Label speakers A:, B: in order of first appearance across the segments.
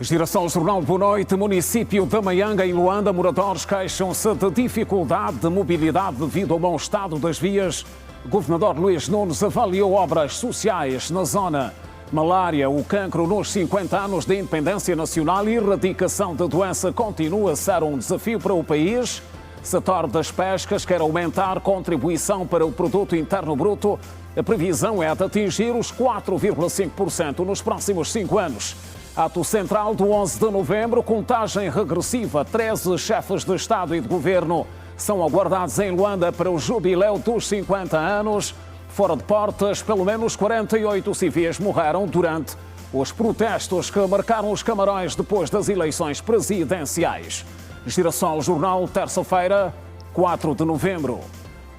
A: Giração Jornal, boa noite. Município da Maianga, em Luanda, moradores queixam-se de dificuldade de mobilidade devido ao mau estado das vias. O governador Luís Nunes avaliou obras sociais na zona. Malária, o cancro nos 50 anos de independência nacional e erradicação da doença continua a ser um desafio para o país. Setor das pescas quer aumentar contribuição para o produto interno bruto. A previsão é de atingir os 4,5% nos próximos 5 anos. Ato central do 11 de novembro, contagem regressiva. 13 chefes de Estado e de Governo são aguardados em Luanda para o jubileu dos 50 anos. Fora de portas, pelo menos 48 civis morreram durante os protestos que marcaram os Camarões depois das eleições presidenciais. Girassol Jornal, terça-feira, 4 de novembro.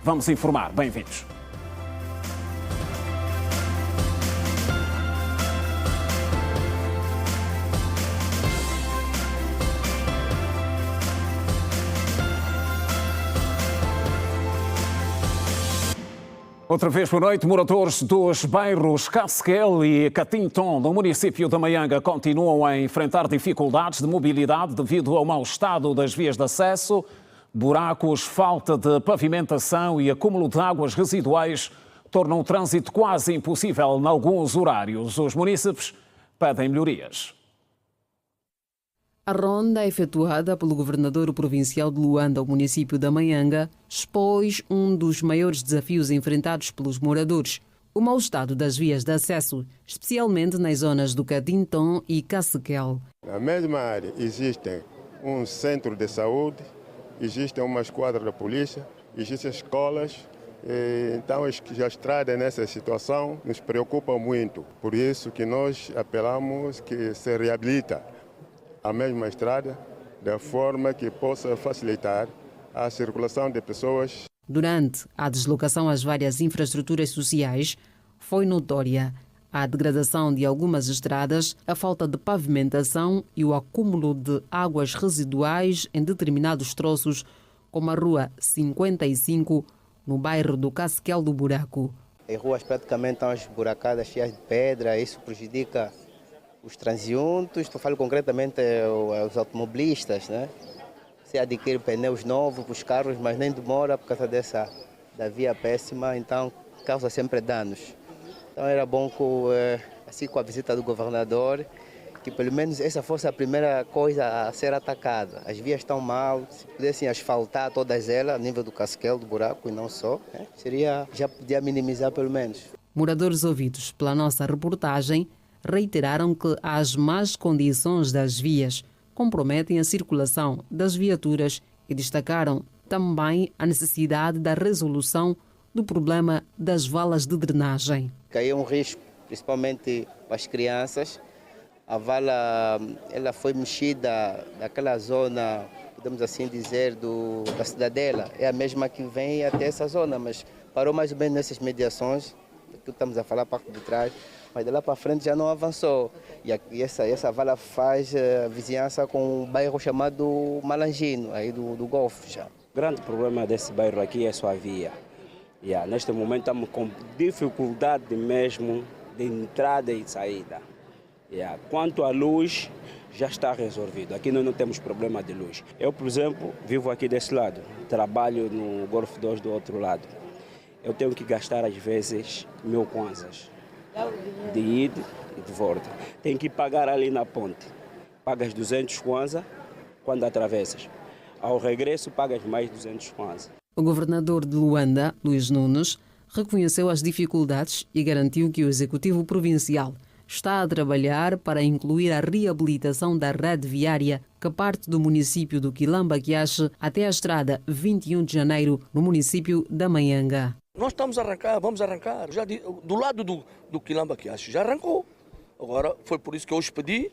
A: Vamos informar. Bem-vindos. Outra vez, boa noite. Moradores dos bairros Casquel e Catinton, no município da Maianga, continuam a enfrentar dificuldades de mobilidade devido ao mau estado das vias de acesso. Buracos, falta de pavimentação e acúmulo de águas residuais tornam o trânsito quase impossível em alguns horários. Os munícipes pedem melhorias.
B: A ronda efetuada pelo governador provincial de Luanda, o município da Maianga, expôs um dos maiores desafios enfrentados pelos moradores: o mau estado das vias de acesso, especialmente nas zonas do Catinton e Casquel.
C: Na mesma área existem um centro de saúde, existem uma esquadra da polícia, existem escolas. Então, a estrada nessa situação nos preocupa muito. Por isso que nós apelamos que se reabilita a mesma estrada, da forma que possa facilitar a circulação de pessoas.
B: Durante a deslocação às várias infraestruturas sociais, foi notória a degradação de algumas estradas, a falta de pavimentação e o acúmulo de águas residuais em determinados troços, como a Rua 55, no bairro do Casquel do Buraco.
D: As ruas praticamente estão esburacadas, cheias de pedra, isso prejudica os transeuntes. Eu falo concretamente aos automobilistas, né? Se adquire pneus novos para os carros, mas nem demora por causa da via péssima, então causa sempre danos. Então era bom que, assim com a visita do governador, que pelo menos essa fosse a primeira coisa a ser atacada. As vias estão mal, se pudessem asfaltar todas elas, a nível do Casquel, do Buraco e não só, né? Já podia minimizar pelo menos.
B: Moradores ouvidos pela nossa reportagem reiteraram que as más condições das vias comprometem a circulação das viaturas e destacaram também a necessidade da resolução do problema das valas de drenagem.
D: Caiu um risco, principalmente para as crianças. A vala ela foi mexida daquela zona, podemos assim dizer, da cidadela. É a mesma que vem até essa zona, mas parou mais ou menos nessas mediações, que estamos a falar a parte de trás. Mas de lá para frente já não avançou. E essa vala faz vizinhança com um bairro chamado Malangino, aí do Golfo já.
E: O grande problema desse bairro aqui é só a via. Neste momento estamos com dificuldade mesmo de entrada e saída. Quanto à luz, já está resolvido. Aqui nós não temos problema de luz. Eu, por exemplo, vivo aqui desse lado, trabalho no Golfo 2 do outro lado. Eu tenho que gastar às vezes 1000 kwanzas de ida e de volta. Tem que pagar ali na ponte. Pagas 200 kwanza quando atravessas. Ao regresso, pagas mais 200 kwanza.
B: O governador de Luanda, Luís Nunes, reconheceu as dificuldades e garantiu que o Executivo Provincial está a trabalhar para incluir a reabilitação da rede viária que parte do município do Quilamba-Quiache até a estrada 21 de janeiro, no município da Maianga.
F: Nós estamos a arrancar, vamos arrancar. Já do lado do Quilamba-Quiache já arrancou. Agora foi por isso que eu os pedi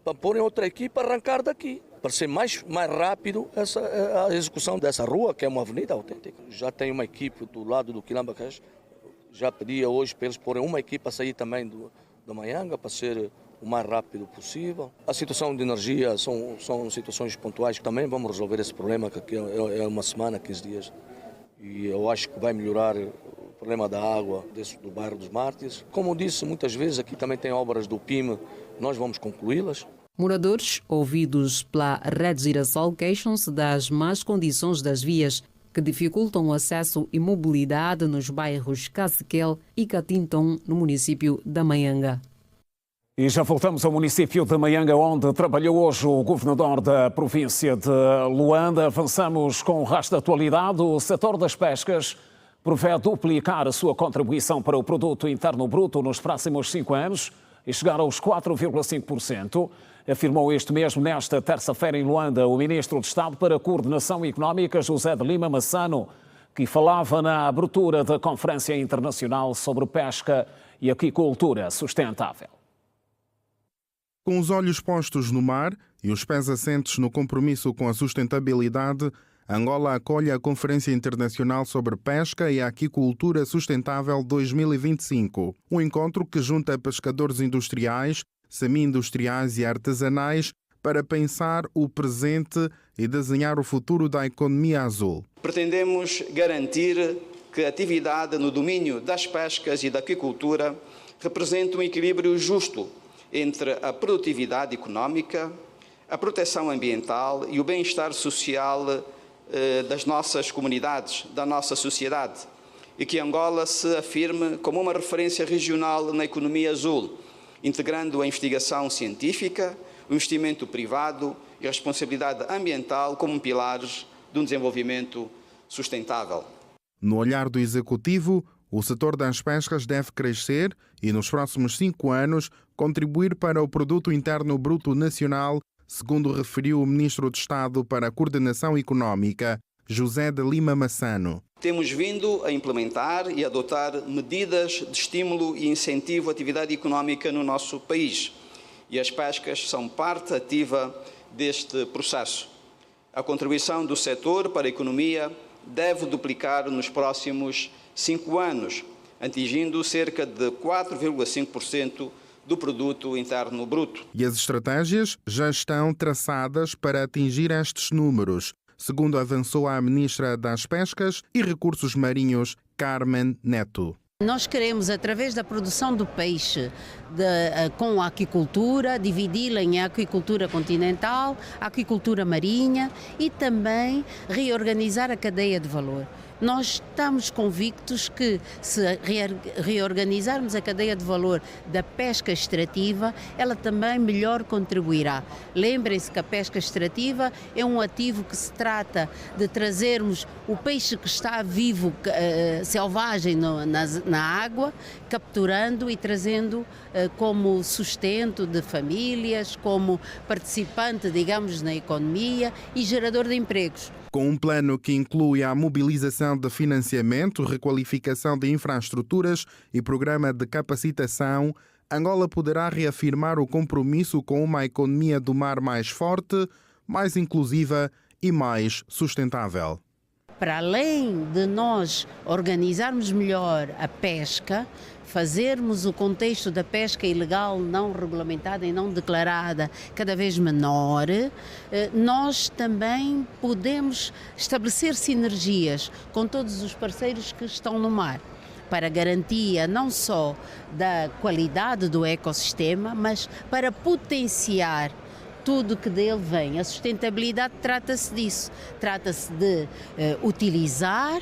F: para porem outra equipe a arrancar daqui, para ser mais rápido a execução dessa rua, que é uma avenida autêntica. Já tem uma equipe do lado do Quilamba-Quiache, já pedi hoje para eles porem uma equipe a sair também da Maianga, para ser o mais rápido possível. A situação de energia são situações pontuais que também vamos resolver esse problema, que aqui é uma semana, 15 dias. E eu acho que vai melhorar o problema da água do bairro dos Mártires. Como disse, muitas vezes aqui também tem obras do PIME, nós vamos concluí-las.
B: Moradores, ouvidos pela Rede Girassol, queixam-se das más condições das vias que dificultam o acesso e mobilidade nos bairros Caciquel e Catinton, no município da Maianga.
A: E já voltamos ao município de Maianga, onde trabalhou hoje o governador da província de Luanda. Avançamos com o resto da atualidade. O setor das pescas prevê duplicar a sua contribuição para o produto interno bruto nos próximos 5 anos e chegar aos 4,5%. Afirmou isto mesmo nesta terça-feira em Luanda o ministro de Estado para a Coordenação Económica, José de Lima Massano, que falava na abertura da Conferência Internacional sobre Pesca e Aquicultura Sustentável.
G: Com os olhos postos no mar e os pés assentes no compromisso com a sustentabilidade, Angola acolhe a Conferência Internacional sobre Pesca e Aquicultura Sustentável 2025, um encontro que junta pescadores industriais, semi-industriais e artesanais para pensar o presente e desenhar o futuro da economia azul.
H: Pretendemos garantir que a atividade no domínio das pescas e da aquicultura represente um equilíbrio justo entre a produtividade económica, a proteção ambiental e o bem-estar social das nossas comunidades, da nossa sociedade, e que Angola se afirme como uma referência regional na economia azul, integrando a investigação científica, o investimento privado e a responsabilidade ambiental como pilares de um desenvolvimento sustentável.
G: No olhar do Executivo, o setor das pescas deve crescer e, nos próximos 5 anos, contribuir para o Produto Interno Bruto Nacional, segundo referiu o Ministro de Estado para a Coordenação Económica, José de Lima Massano.
H: Temos vindo a implementar e adotar medidas de estímulo e incentivo à atividade económica no nosso país. E as pescas são parte ativa deste processo. A contribuição do setor para a economia deve duplicar nos próximos 5 anos, atingindo cerca de 4,5% do produto interno bruto.
G: E as estratégias já estão traçadas para atingir estes números, segundo avançou a Ministra das Pescas e Recursos Marinhos, Carmen Neto.
I: Nós queremos, através da produção do peixe com a aquicultura, dividi-la em aquicultura continental, aquicultura marinha e também reorganizar a cadeia de valor. Nós estamos convictos que, se reorganizarmos a cadeia de valor da pesca extrativa, ela também melhor contribuirá. Lembrem-se que a pesca extrativa é um ativo que se trata de trazermos o peixe que está vivo, selvagem na água, capturando e trazendo como sustento de famílias, como participante, digamos, na economia e gerador de empregos.
G: Com um plano que inclui a mobilização de financiamento, requalificação de infraestruturas e programa de capacitação, Angola poderá reafirmar o compromisso com uma economia do mar mais forte, mais inclusiva e mais sustentável.
I: Para além de nós organizarmos melhor a pesca, fazermos o contexto da pesca ilegal, não regulamentada e não declarada cada vez menor, nós também podemos estabelecer sinergias com todos os parceiros que estão no mar, para garantia não só da qualidade do ecossistema, mas para potenciar tudo que dele vem. A sustentabilidade trata-se disso, trata-se de utilizar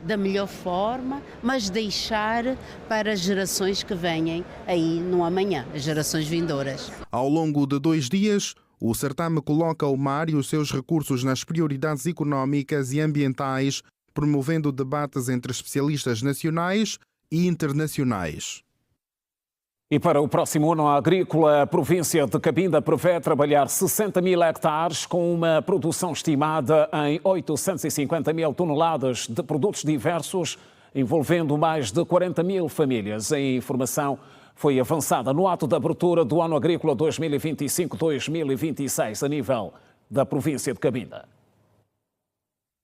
I: da melhor forma, mas deixar para as gerações que venham aí no amanhã, as gerações vindouras.
G: Ao longo de 2 dias, o certame coloca o mar e os seus recursos nas prioridades económicas e ambientais, promovendo debates entre especialistas nacionais e internacionais.
A: E para o próximo ano agrícola, a província de Cabinda prevê trabalhar 60 mil hectares com uma produção estimada em 850 mil toneladas de produtos diversos, envolvendo mais de 40 mil famílias. A informação foi avançada no ato de abertura do ano agrícola 2025-2026 a nível da província de Cabinda.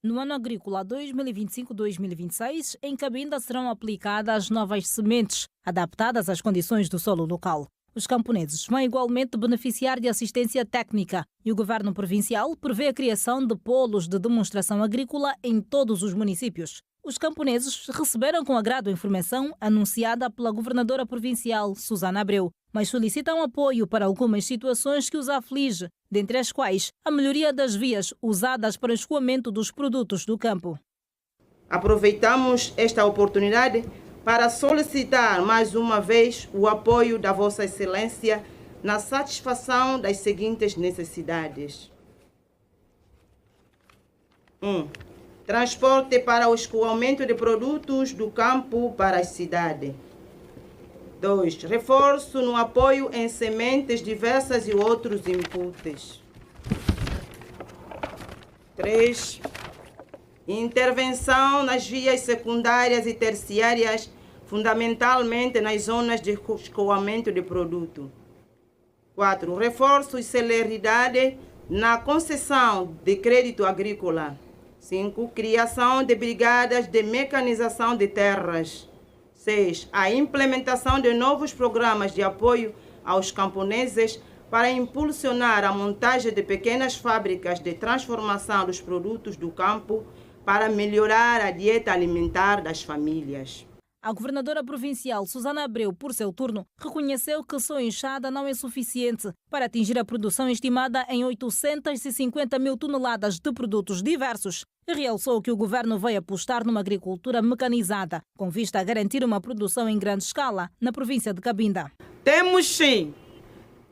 J: No ano agrícola 2025-2026, em Cabinda serão aplicadas novas sementes, adaptadas às condições do solo local. Os camponeses vão igualmente beneficiar de assistência técnica e o governo provincial prevê a criação de polos de demonstração agrícola em todos os municípios. Os camponeses receberam com agrado a informação anunciada pela governadora provincial, Susana Abreu. mas solicitam apoio para algumas situações que os aflige, dentre as quais a melhoria das vias usadas para o escoamento dos produtos do campo.
K: Aproveitamos esta oportunidade para solicitar mais uma vez o apoio da Vossa Excelência na satisfação das seguintes necessidades. 1. Transporte para o escoamento de produtos do campo para a cidade. 2. Reforço no apoio em sementes diversas e outros inputs. 3. Intervenção nas vias secundárias e terciárias, fundamentalmente nas zonas de escoamento de produto. 4. Reforço e celeridade na concessão de crédito agrícola. 5. Criação de brigadas de mecanização de terras. 6. A implementação de novos programas de apoio aos camponeses para impulsionar a montagem de pequenas fábricas de transformação dos produtos do campo para melhorar a dieta alimentar das famílias.
J: A governadora provincial Susana Abreu, por seu turno, reconheceu que só a enxada não é suficiente para atingir a produção estimada em 850 mil toneladas de produtos diversos e realçou que o governo vai apostar numa agricultura mecanizada, com vista a garantir uma produção em grande escala na província de Cabinda.
K: Temos sim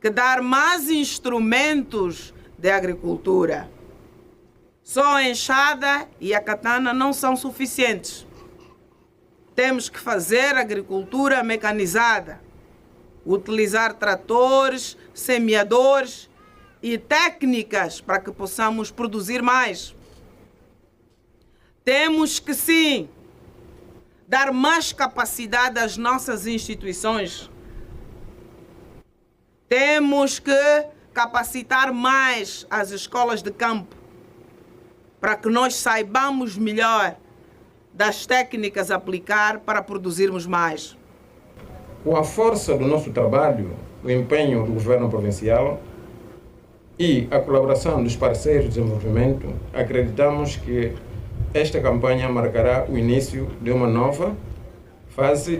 K: que dar mais instrumentos de agricultura. Só a enxada e a katana não são suficientes. Temos que fazer agricultura mecanizada, utilizar tratores, semeadores e técnicas para que possamos produzir mais. Temos que, sim, dar mais capacidade às nossas instituições. Temos que capacitar mais as escolas de campo para que nós saibamos melhor das técnicas a aplicar para produzirmos mais.
L: Com a força do nosso trabalho, o empenho do governo provincial e a colaboração dos parceiros de desenvolvimento, acreditamos que esta campanha marcará o início de uma nova fase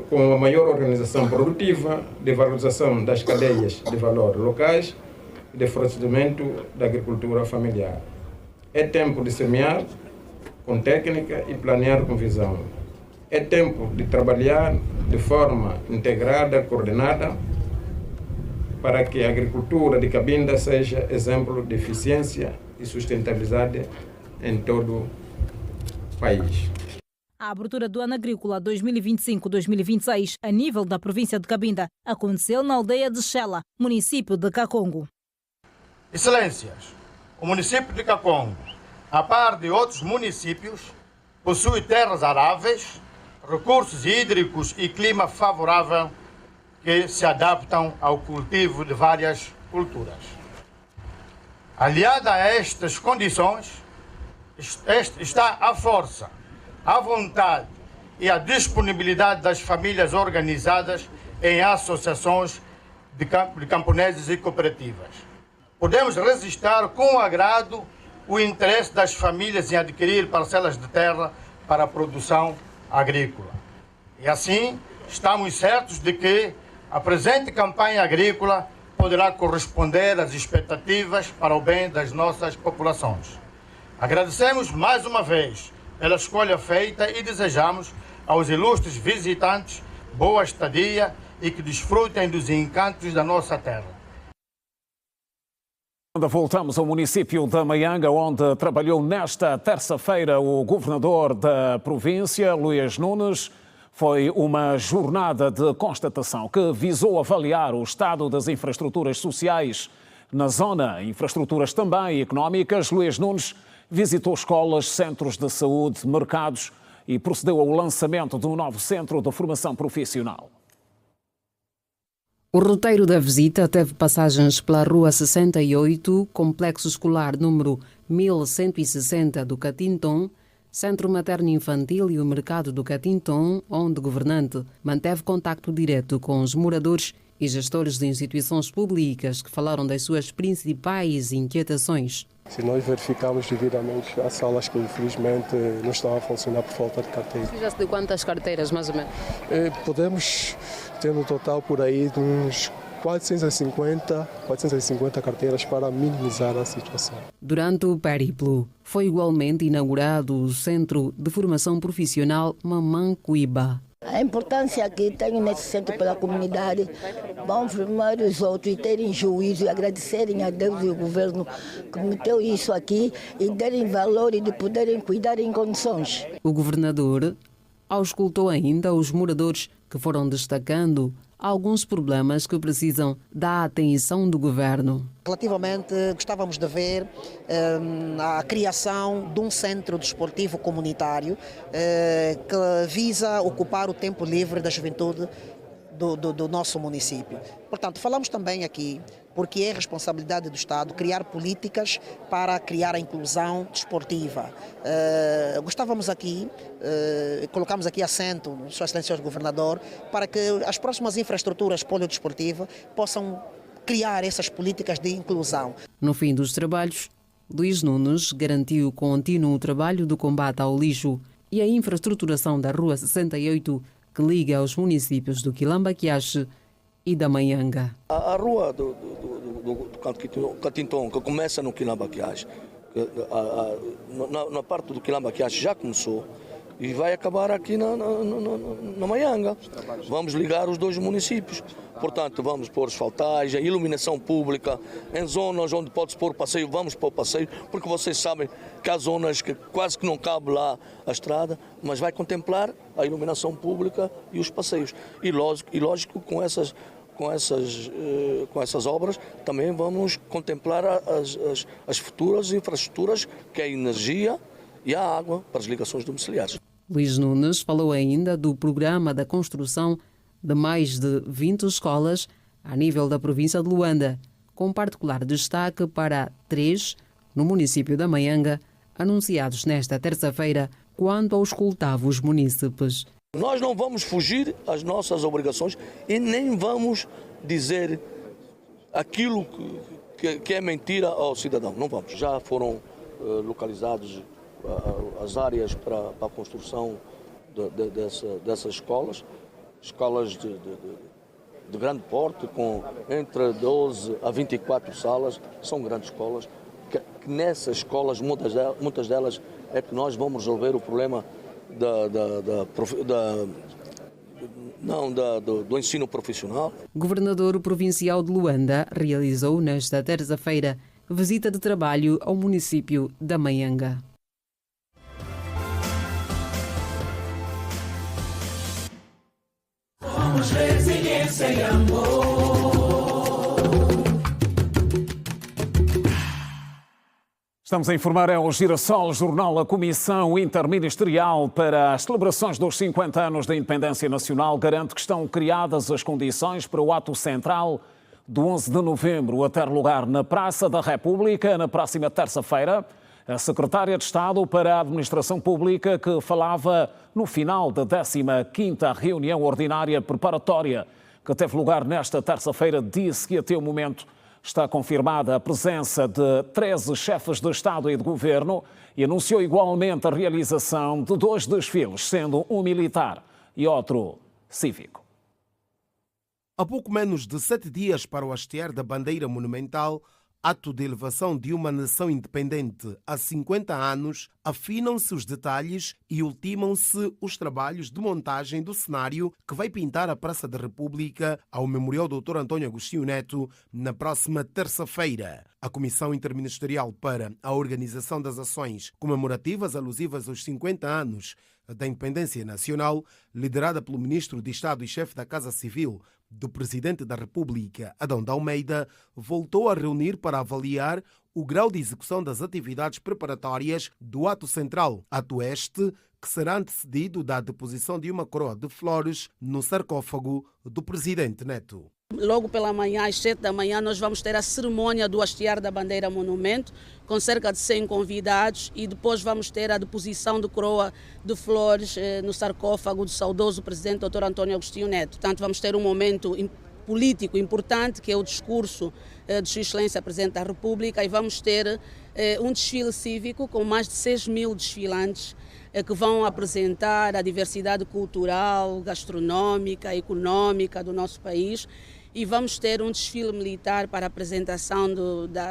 L: com uma maior organização produtiva, de valorização das cadeias de valor locais e de fortalecimento da agricultura familiar. É tempo de semear com técnica e planear com visão. É tempo de trabalhar de forma integrada, coordenada, para que a agricultura de Cabinda seja exemplo de eficiência e sustentabilidade em todo o país.
J: A abertura do ano agrícola 2025-2026 a nível da província de Cabinda aconteceu na aldeia de Xela, município de Kakongo.
M: Excelências, o município de Kakongo, a par de outros municípios, possui terras aráveis, recursos hídricos e clima favorável que se adaptam ao cultivo de várias culturas. Aliada a estas condições, está a força, a vontade e a disponibilidade das famílias organizadas em associações de camponeses e cooperativas. Podemos registrar com agrado o interesse das famílias em adquirir parcelas de terra para a produção agrícola. E assim, estamos certos de que a presente campanha agrícola poderá corresponder às expectativas para o bem das nossas populações. Agradecemos mais uma vez pela escolha feita e desejamos aos ilustres visitantes boa estadia e que desfrutem dos encantos da nossa terra.
A: Voltamos ao município da Maianga, onde trabalhou nesta terça-feira o governador da província, Luís Nunes. Foi uma jornada de constatação que visou avaliar o estado das infraestruturas sociais na zona, infraestruturas também económicas. Luís Nunes visitou escolas, centros de saúde, mercados e procedeu ao lançamento de um novo centro de formação profissional.
B: O roteiro da visita teve passagens pela Rua 68, Complexo Escolar número 1160 do Catinton, Centro Materno Infantil e o Mercado do Catinton, onde o governante manteve contacto direto com os moradores e gestores de instituições públicas que falaram das suas principais inquietações.
N: Se nós verificarmos devidamente, há salas que infelizmente não estão a funcionar por falta de carteiras.
B: Precisa-se de quantas carteiras, mais ou menos?
N: Podemos ter no total por aí de uns 450 carteiras para minimizar a situação.
B: Durante o périplo, foi igualmente inaugurado o Centro de Formação Profissional Mamancuíba.
O: A importância que tem nesse centro pela comunidade, vão formar os outros e terem juízo e agradecerem a Deus e o governo que meteu isso aqui e derem valor e de poderem cuidar em condições.
B: O governador auscultou ainda os moradores que foram destacando alguns problemas que precisam da atenção do governo.
P: Relativamente, gostávamos de ver a criação de um centro desportivo comunitário que visa ocupar o tempo livre da juventude do nosso município. Portanto, falamos também aqui, porque é responsabilidade do Estado criar políticas para criar a inclusão desportiva. Gostávamos aqui, colocamos aqui assento, Sua Excelência o Governador, para que as próximas infraestruturas poliodesportivas possam criar essas políticas de inclusão.
B: No fim dos trabalhos, Luís Nunes garantiu o contínuo trabalho do combate ao lixo e a infraestruturação da Rua 68, que liga aos municípios do Quilamba-Quiache e da Manhanga.
F: A rua do Catinton, que começa no Quilamba-Quiache, na parte do Quilamba-Quiache já começou e vai acabar aqui na Manhanga. Vamos ligar os dois municípios. Portanto, vamos pôr asfaltagem, iluminação pública, em zonas onde pode-se pôr passeio, vamos pôr passeio, porque vocês sabem que há zonas que quase que não cabe lá a estrada, mas vai contemplar a iluminação pública e os passeios. E lógico com essas obras também vamos contemplar as futuras infraestruturas, que é a energia e a água para as ligações domiciliares.
B: Luís Nunes falou ainda do programa da construção de mais de 20 escolas a nível da província de Luanda, com particular destaque para 3 no município da Manhanga, anunciados nesta terça-feira, quando auscultava os munícipes.
F: Nós não vamos fugir às nossas obrigações e nem vamos dizer aquilo que é mentira ao cidadão. Não vamos. Já foram localizados as áreas para a construção dessas escolas de grande porte, com entre 12 a 24 salas, são grandes escolas, que nessas escolas, muitas delas, é que nós vamos resolver o problema do ensino profissional.
B: O governador provincial de Luanda realizou nesta terça-feira visita de trabalho ao município da Manhanga.
Q: Somos resiliência e amor.
A: Estamos a informar ao Girassol Jornal a Comissão Interministerial para as celebrações dos 50 anos da Independência Nacional garante que estão criadas as condições para o ato central do 11 de novembro a ter lugar na Praça da República na próxima terça-feira. A secretária de Estado para a Administração Pública, que falava no final da 15ª reunião ordinária preparatória que teve lugar nesta terça-feira, disse que até o momento está confirmada a presença de 13 chefes de Estado e de Governo e anunciou igualmente a realização de 2 desfiles, sendo um militar e outro cívico.
R: Há pouco menos de 7 dias para o hastear da bandeira monumental, ato de elevação de uma nação independente há 50 anos, afinam-se os detalhes e ultimam-se os trabalhos de montagem do cenário que vai pintar a Praça da República ao Memorial Dr. António Agostinho Neto na próxima terça-feira. A Comissão Interministerial para a Organização das Ações Comemorativas alusivas aos 50 anos da Independência Nacional, liderada pelo Ministro de Estado e chefe da Casa Civil do Presidente da República, Adão de Almeida, voltou a reunir para avaliar o grau de execução das atividades preparatórias do ato central, ato este que será antecedido da deposição de uma coroa de flores no sarcófago do Presidente Neto.
S: Logo pela manhã, às 7 da manhã, nós vamos ter a cerimônia do hastear da bandeira monumento, com cerca de 100 convidados, e depois vamos ter a deposição de coroa de flores no sarcófago do saudoso Presidente Dr. António Agostinho Neto. Portanto, vamos ter um momento político importante, que é o discurso de Sua Excelência Presidente da República, e vamos ter um desfile cívico com mais de 6.000 desfilantes que vão apresentar a diversidade cultural, gastronômica, econômica do nosso país, e vamos ter um desfile militar para a apresentação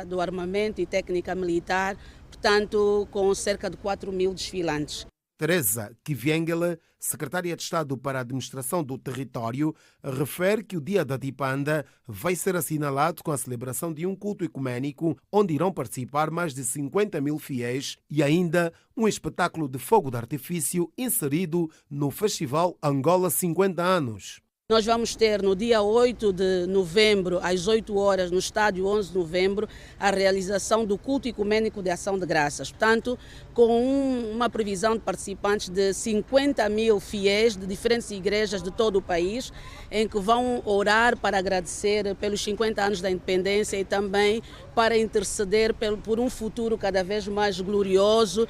S: do armamento e técnica militar, portanto, com cerca de 4.000 desfilantes.
R: Teresa Kiviengele, secretária de Estado para a Administração do Território, refere que o Dia da Dipanda vai ser assinalado com a celebração de um culto ecuménico, onde irão participar mais de 50.000 fiéis, e ainda um espetáculo de fogo de artifício inserido no Festival Angola 50 anos.
S: Nós vamos ter no dia 8 de novembro, às 8 horas, no estádio 11 de novembro, a realização do culto ecumênico de ação de graças. Portanto, com uma previsão de participantes de 50.000 fiéis de diferentes igrejas de todo o país, em que vão orar para agradecer pelos 50 anos da independência e também para interceder por um futuro cada vez mais glorioso,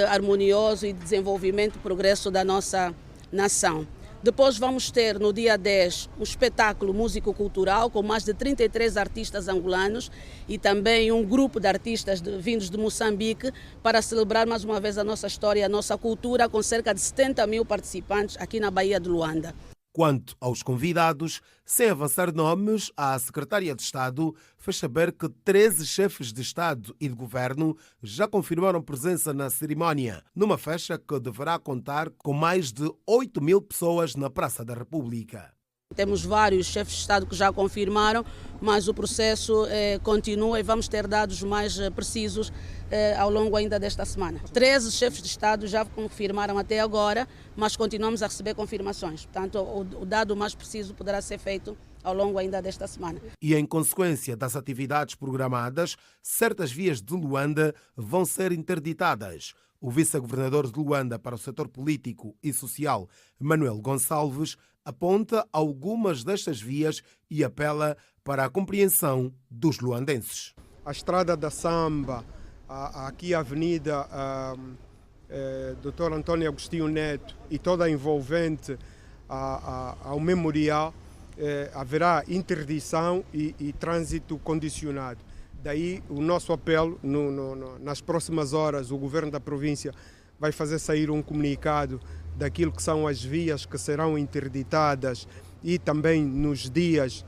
S: harmonioso e desenvolvimento e progresso da nossa nação. Depois vamos ter, no dia 10, um espetáculo músico-cultural com mais de 33 artistas angolanos e também um grupo de artistas vindos de Moçambique para celebrar mais uma vez a nossa história, a nossa cultura, com cerca de 70.000 participantes aqui na Baía de Luanda.
R: Quanto aos convidados, sem avançar nomes, a secretária de Estado fez saber que 13 chefes de Estado e de Governo já confirmaram presença na cerimónia, numa festa que deverá contar com mais de 8.000 pessoas na Praça da República.
S: Temos vários chefes de Estado que já confirmaram, mas o processo continua e vamos ter dados mais precisos ao longo ainda desta semana. 13 chefes de Estado já confirmaram até agora, mas continuamos a receber confirmações. Portanto, o dado mais preciso poderá ser feito ao longo ainda desta semana.
R: E em consequência das atividades programadas, certas vias de Luanda vão ser interditadas. O vice-governador de Luanda para o setor político e social, Manuel Gonçalves, aponta algumas destas vias e apela para a compreensão dos luandenses.
T: A Estrada da Samba, aqui a Avenida Dr. António Agostinho Neto e toda a envolvente ao memorial, haverá interdição e trânsito condicionado. Daí o nosso apelo, nas próximas horas o Governo da província vai fazer sair um comunicado daquilo que são as vias que serão interditadas e também nos dias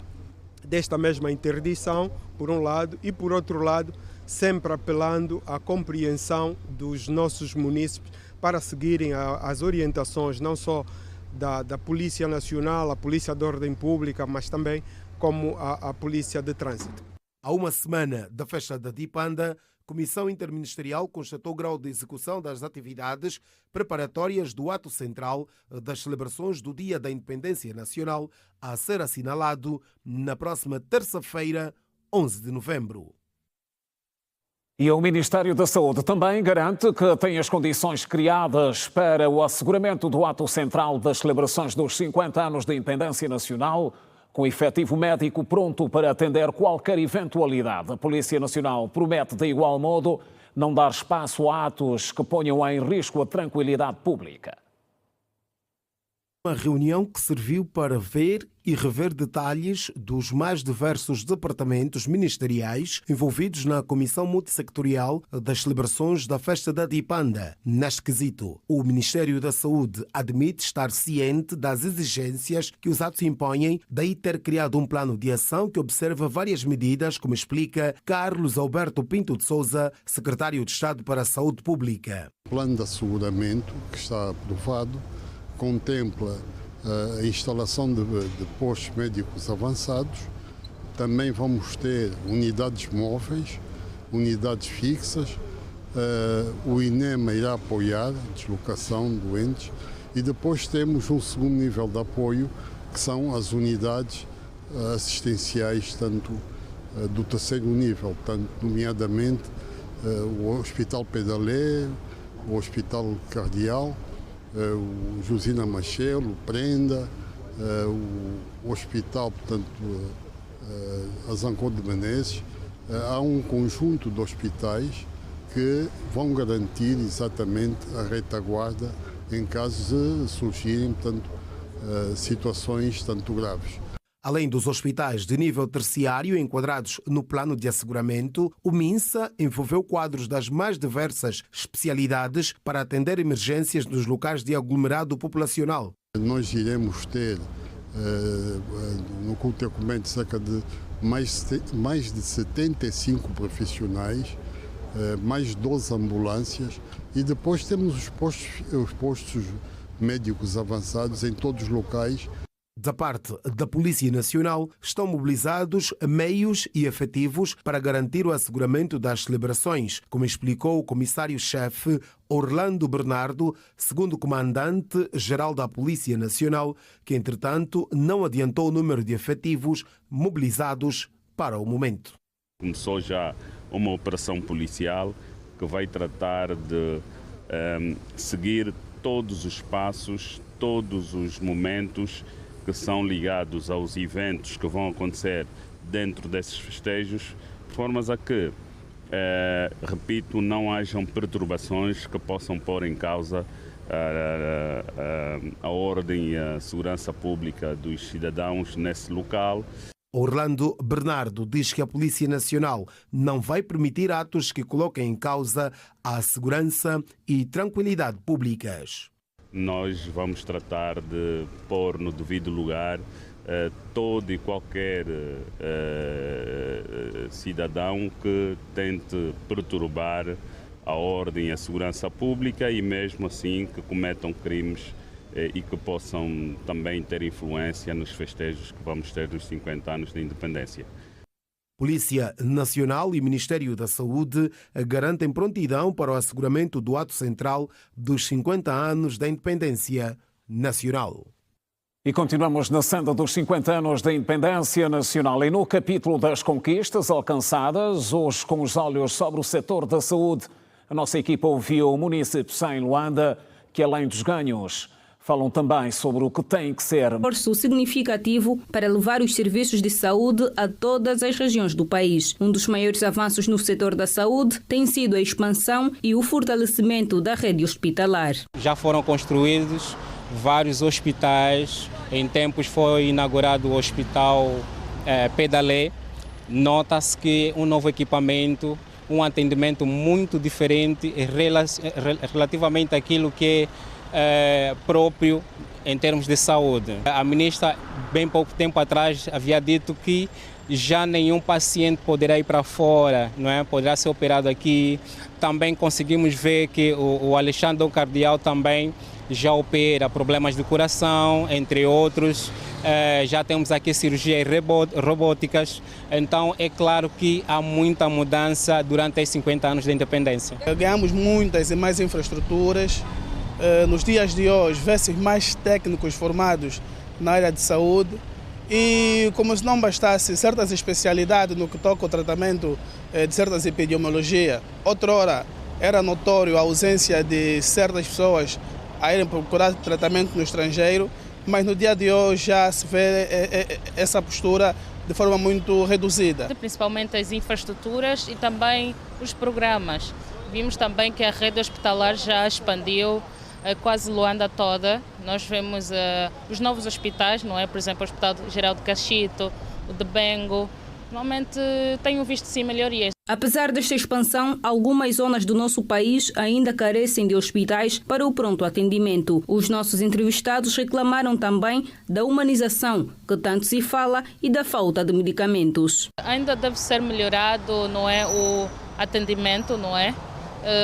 T: desta mesma interdição, por um lado, e por outro lado, sempre apelando à compreensão dos nossos munícipes para seguirem as orientações não só da Polícia Nacional, a Polícia de Ordem Pública, mas também como a Polícia de Trânsito.
R: Há uma semana da festa da Dipanda, a Comissão Interministerial constatou o grau de execução das atividades preparatórias do ato central das celebrações do Dia da Independência Nacional, a ser assinalado na próxima terça-feira, 11 de novembro.
A: E o Ministério da Saúde também garante que tem as condições criadas para o asseguramento do ato central das celebrações dos 50 anos da Independência Nacional, com efetivo médico pronto para atender qualquer eventualidade. A Polícia Nacional promete, de igual modo, não dar espaço a atos que ponham em risco a tranquilidade pública.
R: Uma reunião que serviu para ver e rever detalhes dos mais diversos departamentos ministeriais envolvidos na Comissão Multissectorial das celebrações da Festa da Dipanda. Neste quesito, o Ministério da Saúde admite estar ciente das exigências que os atos impõem, daí ter criado um plano de ação que observa várias medidas, como explica Carlos Alberto Pinto de Sousa, secretário de Estado para a Saúde Pública.
U: O plano de asseguramento que está aprovado contempla a instalação de postos médicos avançados. Também vamos ter unidades móveis, unidades fixas. O INEMA irá apoiar a deslocação de doentes e depois temos um segundo nível de apoio, que são as unidades assistenciais, tanto do terceiro nível, tanto nomeadamente o Hospital Pedalé, o Hospital Cardeal, o Josina Machelo, Prenda, o Hospital, portanto, Azancó de Menezes. Há um conjunto de hospitais que vão garantir exatamente a retaguarda em caso de surgirem, portanto, situações tanto graves.
R: Além dos hospitais de nível terciário enquadrados no plano de asseguramento, o MINSA envolveu quadros das mais diversas especialidades para atender emergências nos locais de aglomerado populacional.
U: Nós iremos ter no culto de acolhimento cerca de mais de 75 profissionais, mais 12 ambulâncias e depois temos os postos médicos avançados em todos os locais.
R: Da parte da Polícia Nacional, estão mobilizados meios e efetivos para garantir o asseguramento das celebrações, como explicou o comissário-chefe Orlando Bernardo, segundo o comandante-geral da Polícia Nacional, que, entretanto, não adiantou o número de efetivos mobilizados para o momento.
C: Começou já uma operação policial que vai tratar de seguir todos os passos, todos os momentos que são ligados aos eventos que vão acontecer dentro desses festejos, de formas a que, repito, não hajam perturbações que possam pôr em causa a ordem e a segurança pública dos cidadãos nesse local.
R: Orlando Bernardo diz que a Polícia Nacional não vai permitir atos que coloquem em causa a segurança e tranquilidade públicas.
C: Nós vamos tratar de pôr no devido lugar todo e qualquer cidadão que tente perturbar a ordem e a segurança pública e mesmo assim que cometam crimes e que possam também ter influência nos festejos que vamos ter dos 50 anos da independência.
R: Polícia Nacional e Ministério da Saúde garantem prontidão para o asseguramento do ato central dos 50 anos da independência nacional.
A: E continuamos na senda dos 50 anos da independência nacional e no capítulo das conquistas alcançadas, hoje com os olhos sobre o setor da saúde. A nossa equipa ouviu munícipes em Luanda que, além dos ganhos, falam também sobre o que tem que ser
V: um esforço significativo para levar os serviços de saúde a todas as regiões do país. Um dos maiores avanços no setor da saúde tem sido a expansão e o fortalecimento da rede hospitalar.
W: Já foram construídos vários hospitais. Em tempos foi inaugurado o Hospital Pedalé. Nota-se que um novo equipamento, um atendimento muito diferente relativamente àquilo que próprio em termos de saúde. A ministra, bem pouco tempo atrás, havia dito que já nenhum paciente poderá ir para fora, não é? Poderá ser operado aqui. Também conseguimos ver que o Alexandre Dom Cardeal também já opera problemas de coração, entre outros. Já temos aqui cirurgias robóticas. Então é claro que há muita mudança durante os 50 anos da independência.
X: Ganhamos muitas e mais infraestruturas. Nos dias de hoje, vê-se mais técnicos formados na área de saúde e, como se não bastasse certas especialidades no que toca ao tratamento de certas epidemiologias, outrora era notório a ausência de certas pessoas a irem procurar tratamento no estrangeiro, mas no dia de hoje já se vê essa postura de forma muito reduzida.
Y: Principalmente as infraestruturas e também os programas. Vimos também que a rede hospitalar já expandiu quase Luanda toda. Nós vemos os novos hospitais, não é? Por exemplo, o Hospital Geral de Cachito, o de Bengo. Normalmente tenho visto sim melhorias.
V: Apesar desta expansão, algumas zonas do nosso país ainda carecem de hospitais para o pronto atendimento. Os nossos entrevistados reclamaram também da humanização, que tanto se fala, e da falta de medicamentos.
Y: Ainda deve ser melhorado, não é, o atendimento, não é?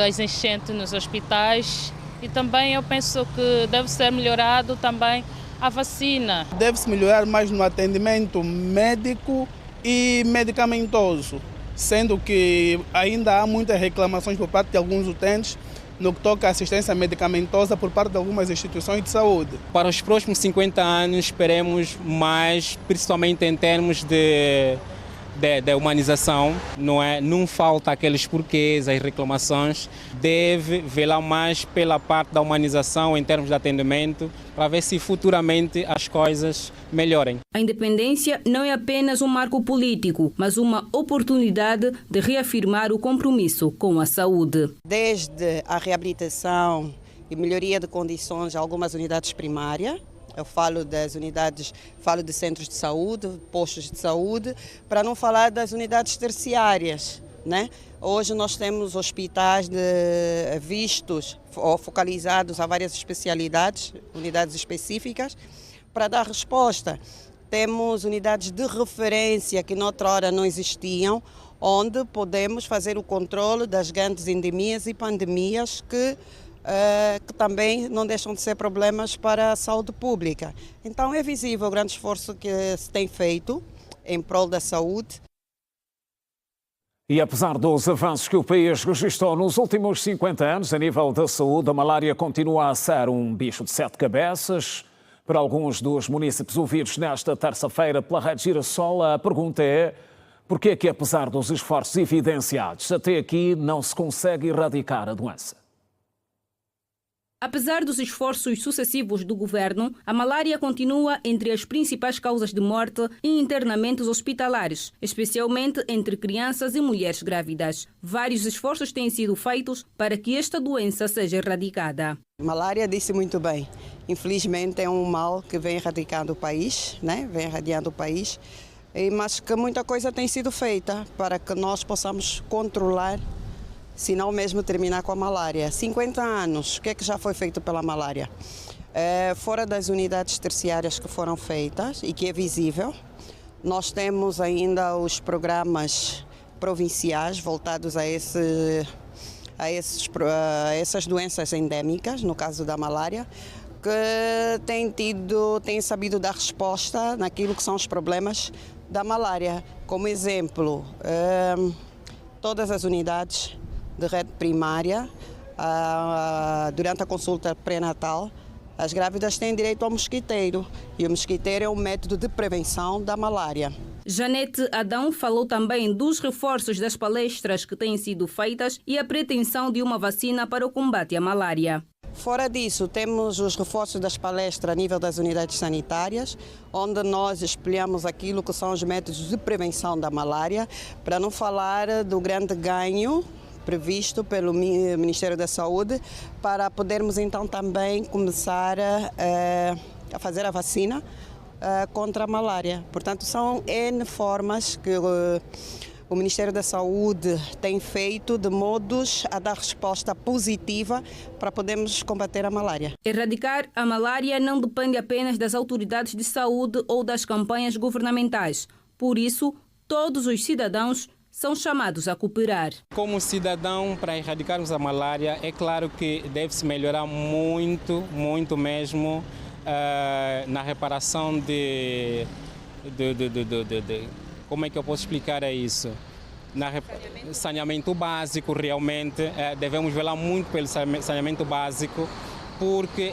Y: As enchentes nos hospitais. E também eu penso que deve ser melhorado também a vacina.
X: Deve-se melhorar mais no atendimento médico e medicamentoso, sendo que ainda há muitas reclamações por parte de alguns utentes no que toca à assistência medicamentosa por parte de algumas instituições de saúde.
W: Para os próximos 50 anos esperemos mais, principalmente em termos de humanização, não é? Não falta aqueles porquês, as reclamações. Deve velar mais pela parte da humanização em termos de atendimento, para ver se futuramente as coisas melhorem.
V: A independência não é apenas um marco político, mas uma oportunidade de reafirmar o compromisso com a saúde.
Z: Desde a reabilitação e melhoria de condições de algumas unidades primárias,
D: Eu falo das unidades, falo de centros de saúde, postos de saúde, para não falar das unidades terciárias, né? Hoje nós temos hospitais vistos ou focalizados a várias especialidades, unidades específicas, para dar resposta. Temos unidades de referência que noutra hora não existiam, onde podemos fazer o controle das grandes endemias e pandemias que também não deixam de ser problemas para a saúde pública. Então é visível o grande esforço que se tem feito em prol da saúde.
A: E apesar dos avanços que o país registrou nos últimos 50 anos a nível da saúde, a malária continua a ser um bicho de 7 cabeças. Para alguns dos munícipes ouvidos nesta terça-feira pela Rede Girassol, a pergunta é: porquê é que, apesar dos esforços evidenciados, até aqui não se consegue erradicar a doença?
V: Apesar dos esforços sucessivos do governo, a malária continua entre as principais causas de morte e internamentos hospitalares, especialmente entre crianças e mulheres grávidas. Vários esforços têm sido feitos para que esta doença seja erradicada.
D: A malária, disse muito bem, infelizmente é um mal que vem erradicando o país, né? Vem irradiando o país, mas que muita coisa tem sido feita para que nós possamos controlar, se não mesmo terminar com a malária. 50 anos, o que é que já foi feito pela malária? Fora das unidades terciárias que foram feitas e que é visível, nós temos ainda os programas provinciais voltados a essas doenças endêmicas, no caso da malária, que têm sabido dar resposta naquilo que são os problemas da malária. Como exemplo, todas as unidades de rede primária, durante a consulta pré-natal, as grávidas têm direito ao mosquiteiro e o mosquiteiro é um método de prevenção da malária.
V: Janete Adão falou também dos reforços das palestras que têm sido feitas e a pretensão de uma vacina para o combate à malária.
D: Fora disso, temos os reforços das palestras a nível das unidades sanitárias, onde nós espelhamos aquilo que são os métodos de prevenção da malária, para não falar do grande ganho previsto pelo Ministério da Saúde, para podermos então também começar a fazer a vacina contra a malária. Portanto, são N formas que o Ministério da Saúde tem feito de modos a dar resposta positiva para podermos combater a malária.
V: Erradicar a malária não depende apenas das autoridades de saúde ou das campanhas governamentais. Por isso, todos os cidadãos são chamados a cooperar.
W: Como cidadão, para erradicarmos a malária, é claro que deve-se melhorar muito, muito mesmo na reparação de como é que eu posso explicar isso? Saneamento básico, realmente, devemos velar muito pelo saneamento básico, porque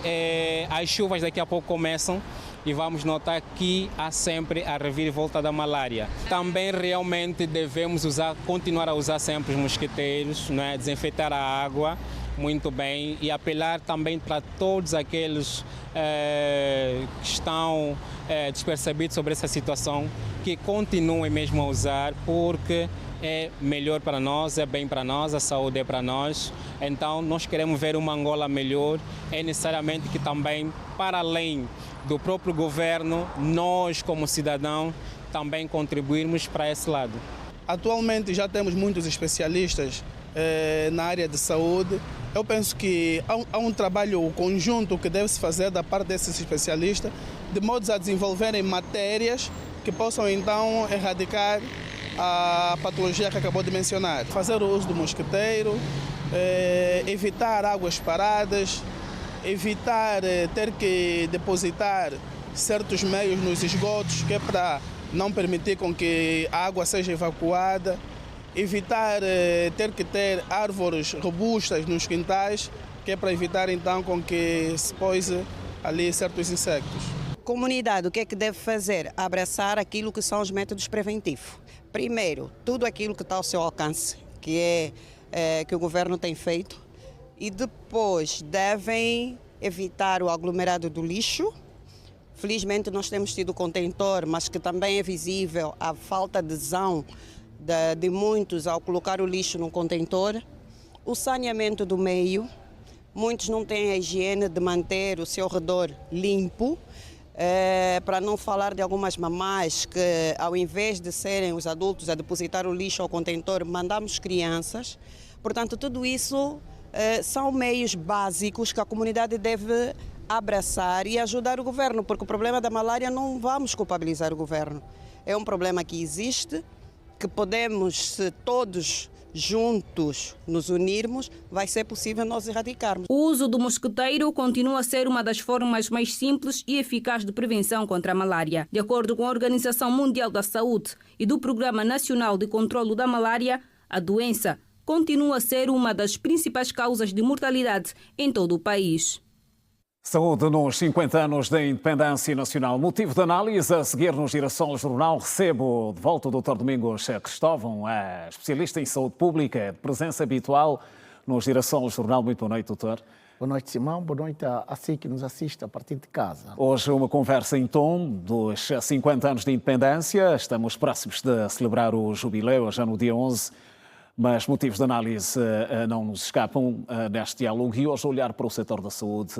W: as chuvas daqui a pouco começam e vamos notar que há sempre a reviravolta da malária. Também realmente devemos continuar a usar sempre os mosquiteiros, não é? Desinfetar a água muito bem e apelar também para todos aqueles que estão despercebidos sobre essa situação, que continuem mesmo a usar, porque é melhor para nós, é bem para nós, a saúde é para nós. Então, nós queremos ver uma Angola melhor, é necessariamente que também, para além do próprio governo, nós como cidadão também contribuirmos para esse lado.
X: Atualmente já temos muitos especialistas na área de saúde. Eu penso que há um trabalho conjunto que deve-se fazer da parte desses especialistas, de modo a desenvolverem matérias que possam então erradicar a patologia que acabou de mencionar. Fazer o uso do mosquiteiro, evitar águas paradas, evitar ter que depositar certos meios nos esgotos, que é para não permitir com que a água seja evacuada, evitar ter que ter árvores robustas nos quintais, que é para evitar então com que se poise ali certos insectos.
D: Comunidade, o que é que deve fazer? Abraçar aquilo que são os métodos preventivos. Primeiro, tudo aquilo que está ao seu alcance, que o governo tem feito, e depois devem evitar o aglomerado do lixo. Felizmente nós temos tido contentor, mas que também é visível a falta de adesão de muitos ao colocar o lixo no contentor. O saneamento do meio, muitos não têm a higiene de manter o seu redor limpo. para não falar de algumas mamás que, ao invés de serem os adultos a depositar o lixo ao contentor, mandamos crianças. Portanto, tudo isso são meios básicos que a comunidade deve abraçar e ajudar o governo, porque o problema da malária não vamos culpabilizar o governo. É um problema que existe, que podemos, se todos juntos nos unirmos, vai ser possível nós erradicarmos.
V: O uso do mosquiteiro continua a ser uma das formas mais simples e eficazes de prevenção contra a malária. De acordo com a Organização Mundial da Saúde e do Programa Nacional de Controlo da Malária, a doença continua a ser uma das principais causas de mortalidade em todo o país.
A: Saúde nos 50 anos da independência nacional. Motivo de análise a seguir no Girassol Jornal. Recebo de volta o Dr. Domingos Cristóvão, especialista em saúde pública, de presença habitual no Girassol Jornal. Muito boa noite, doutor.
E: Boa noite, Simão. Boa noite a si que nos assiste a partir de casa.
A: Hoje uma conversa em tom dos 50 anos de independência. Estamos próximos de celebrar o jubileu, já no dia 11. Mas motivos de análise não nos escapam neste diálogo e hoje olhar para o setor da saúde.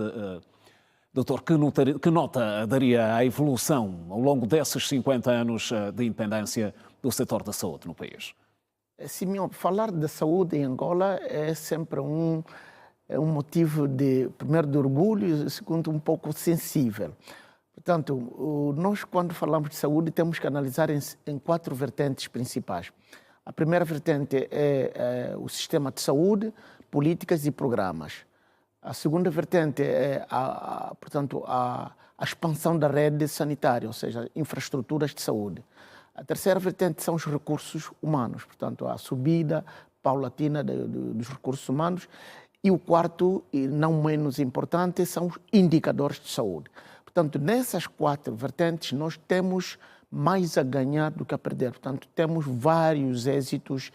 A: Doutor, que nota daria a evolução ao longo desses 50 anos de independência do setor da saúde no país?
E: Simeão, falar da saúde em Angola é sempre um motivo primeiro de orgulho e segundo um pouco sensível. Portanto, nós quando falamos de saúde temos que analisar em 4 vertentes principais. A primeira vertente é o sistema de saúde, políticas e programas. A segunda vertente é, portanto, a expansão da rede sanitária, ou seja, infraestruturas de saúde. A terceira vertente são os recursos humanos, portanto, a subida paulatina dos recursos humanos. E o quarto, e não menos importante, são os indicadores de saúde. Portanto, nessas 4 vertentes, nós temos mais a ganhar do que a perder. Portanto, temos vários êxitos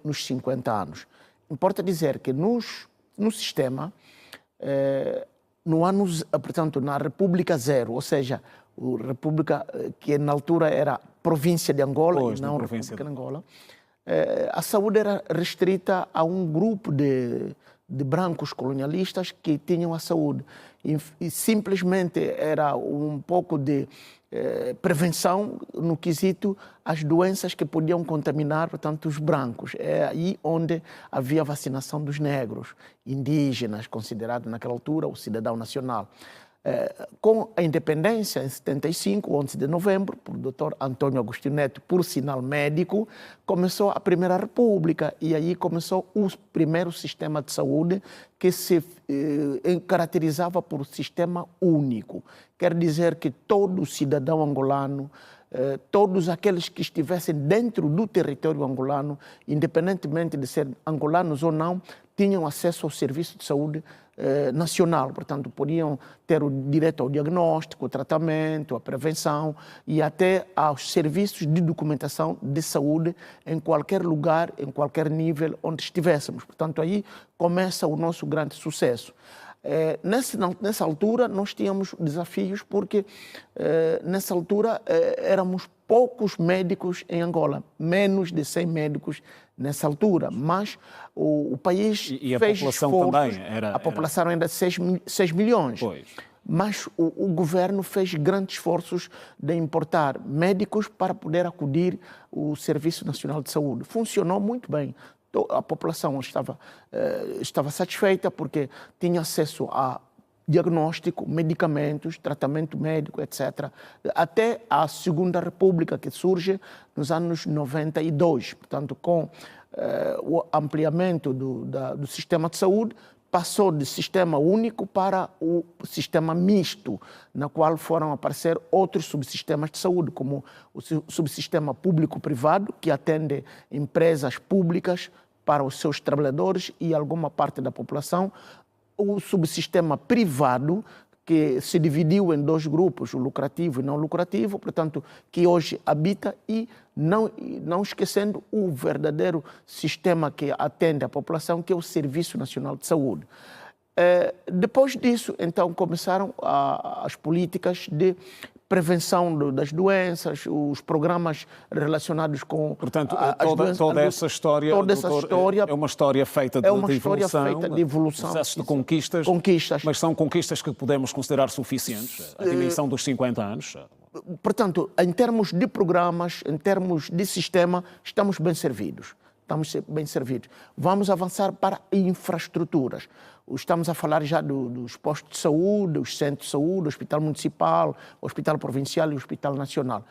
E: nos 50 anos. Importa dizer que no sistema, no ano, portanto, na República Zero, ou seja, a República que na altura era província de Angola e não República de Angola, a saúde era restrita a um grupo de brancos colonialistas que tinham a saúde. E simplesmente era um pouco de prevenção no quesito as doenças que podiam contaminar, portanto, os brancos. É aí onde havia vacinação dos negros, indígenas, considerados naquela altura o cidadão nacional. Com a independência, em 75, 11 de novembro, por Dr. Antônio Agostinho Neto, por sinal médico, começou a Primeira República e aí começou o primeiro sistema de saúde que se caracterizava por sistema único. Quer dizer que todo cidadão angolano, todos aqueles que estivessem dentro do território angolano, independentemente de ser angolanos ou não, tinham acesso ao serviço de saúde nacional, portanto, podiam ter o direito ao diagnóstico, ao tratamento, à prevenção e até aos serviços de documentação de saúde em qualquer lugar, em qualquer nível onde estivéssemos. Portanto, aí começa o nosso grande sucesso. Nessa altura, nós tínhamos desafios porque, nessa altura, éramos poucos médicos em Angola, menos de 100 médicos nessa altura, mas o país
A: e
E: fez
A: a população
E: esforços,
A: também
E: a população era 6 milhões,
A: pois.
E: Mas o governo fez grandes esforços de importar médicos para poder acudir ao Serviço Nacional de Saúde. Funcionou muito bem. A população estava satisfeita porque tinha acesso a diagnóstico, medicamentos, tratamento médico, etc. Até a Segunda República, que surge nos anos 92. Portanto, com o ampliamento do sistema de saúde, passou de sistema único para o sistema misto, na qual foram aparecer outros subsistemas de saúde, como o subsistema público-privado, que atende empresas públicas para os seus trabalhadores e alguma parte da população, o subsistema privado, que se dividiu em 2 grupos, o lucrativo e não lucrativo, portanto, que hoje habita, e não esquecendo o verdadeiro sistema que atende a população, que é o Serviço Nacional de Saúde. Depois disso, então, começaram as políticas de prevenção das doenças, os programas relacionados com...
A: Portanto, toda essa história é uma história feita de evolução, processos de conquistas, mas são conquistas que podemos considerar suficientes, a dimensão dos 50 anos.
E: Portanto, em termos de programas, em termos de sistema, estamos bem servidos. Vamos avançar para infraestruturas. Estamos a falar já dos postos de saúde, os centros de saúde, o Hospital Municipal, o Hospital Provincial e o Hospital Nacional.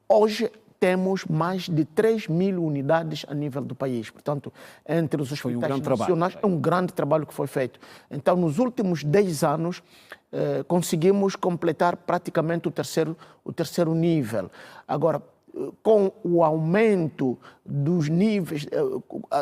E: Hoje temos mais de 3.000 unidades a nível do país. Portanto, entre os hospitais nacionais, é um grande trabalho que foi feito. Então, nos últimos 10 anos, conseguimos completar praticamente o terceiro nível. Agora, com o aumento dos níveis,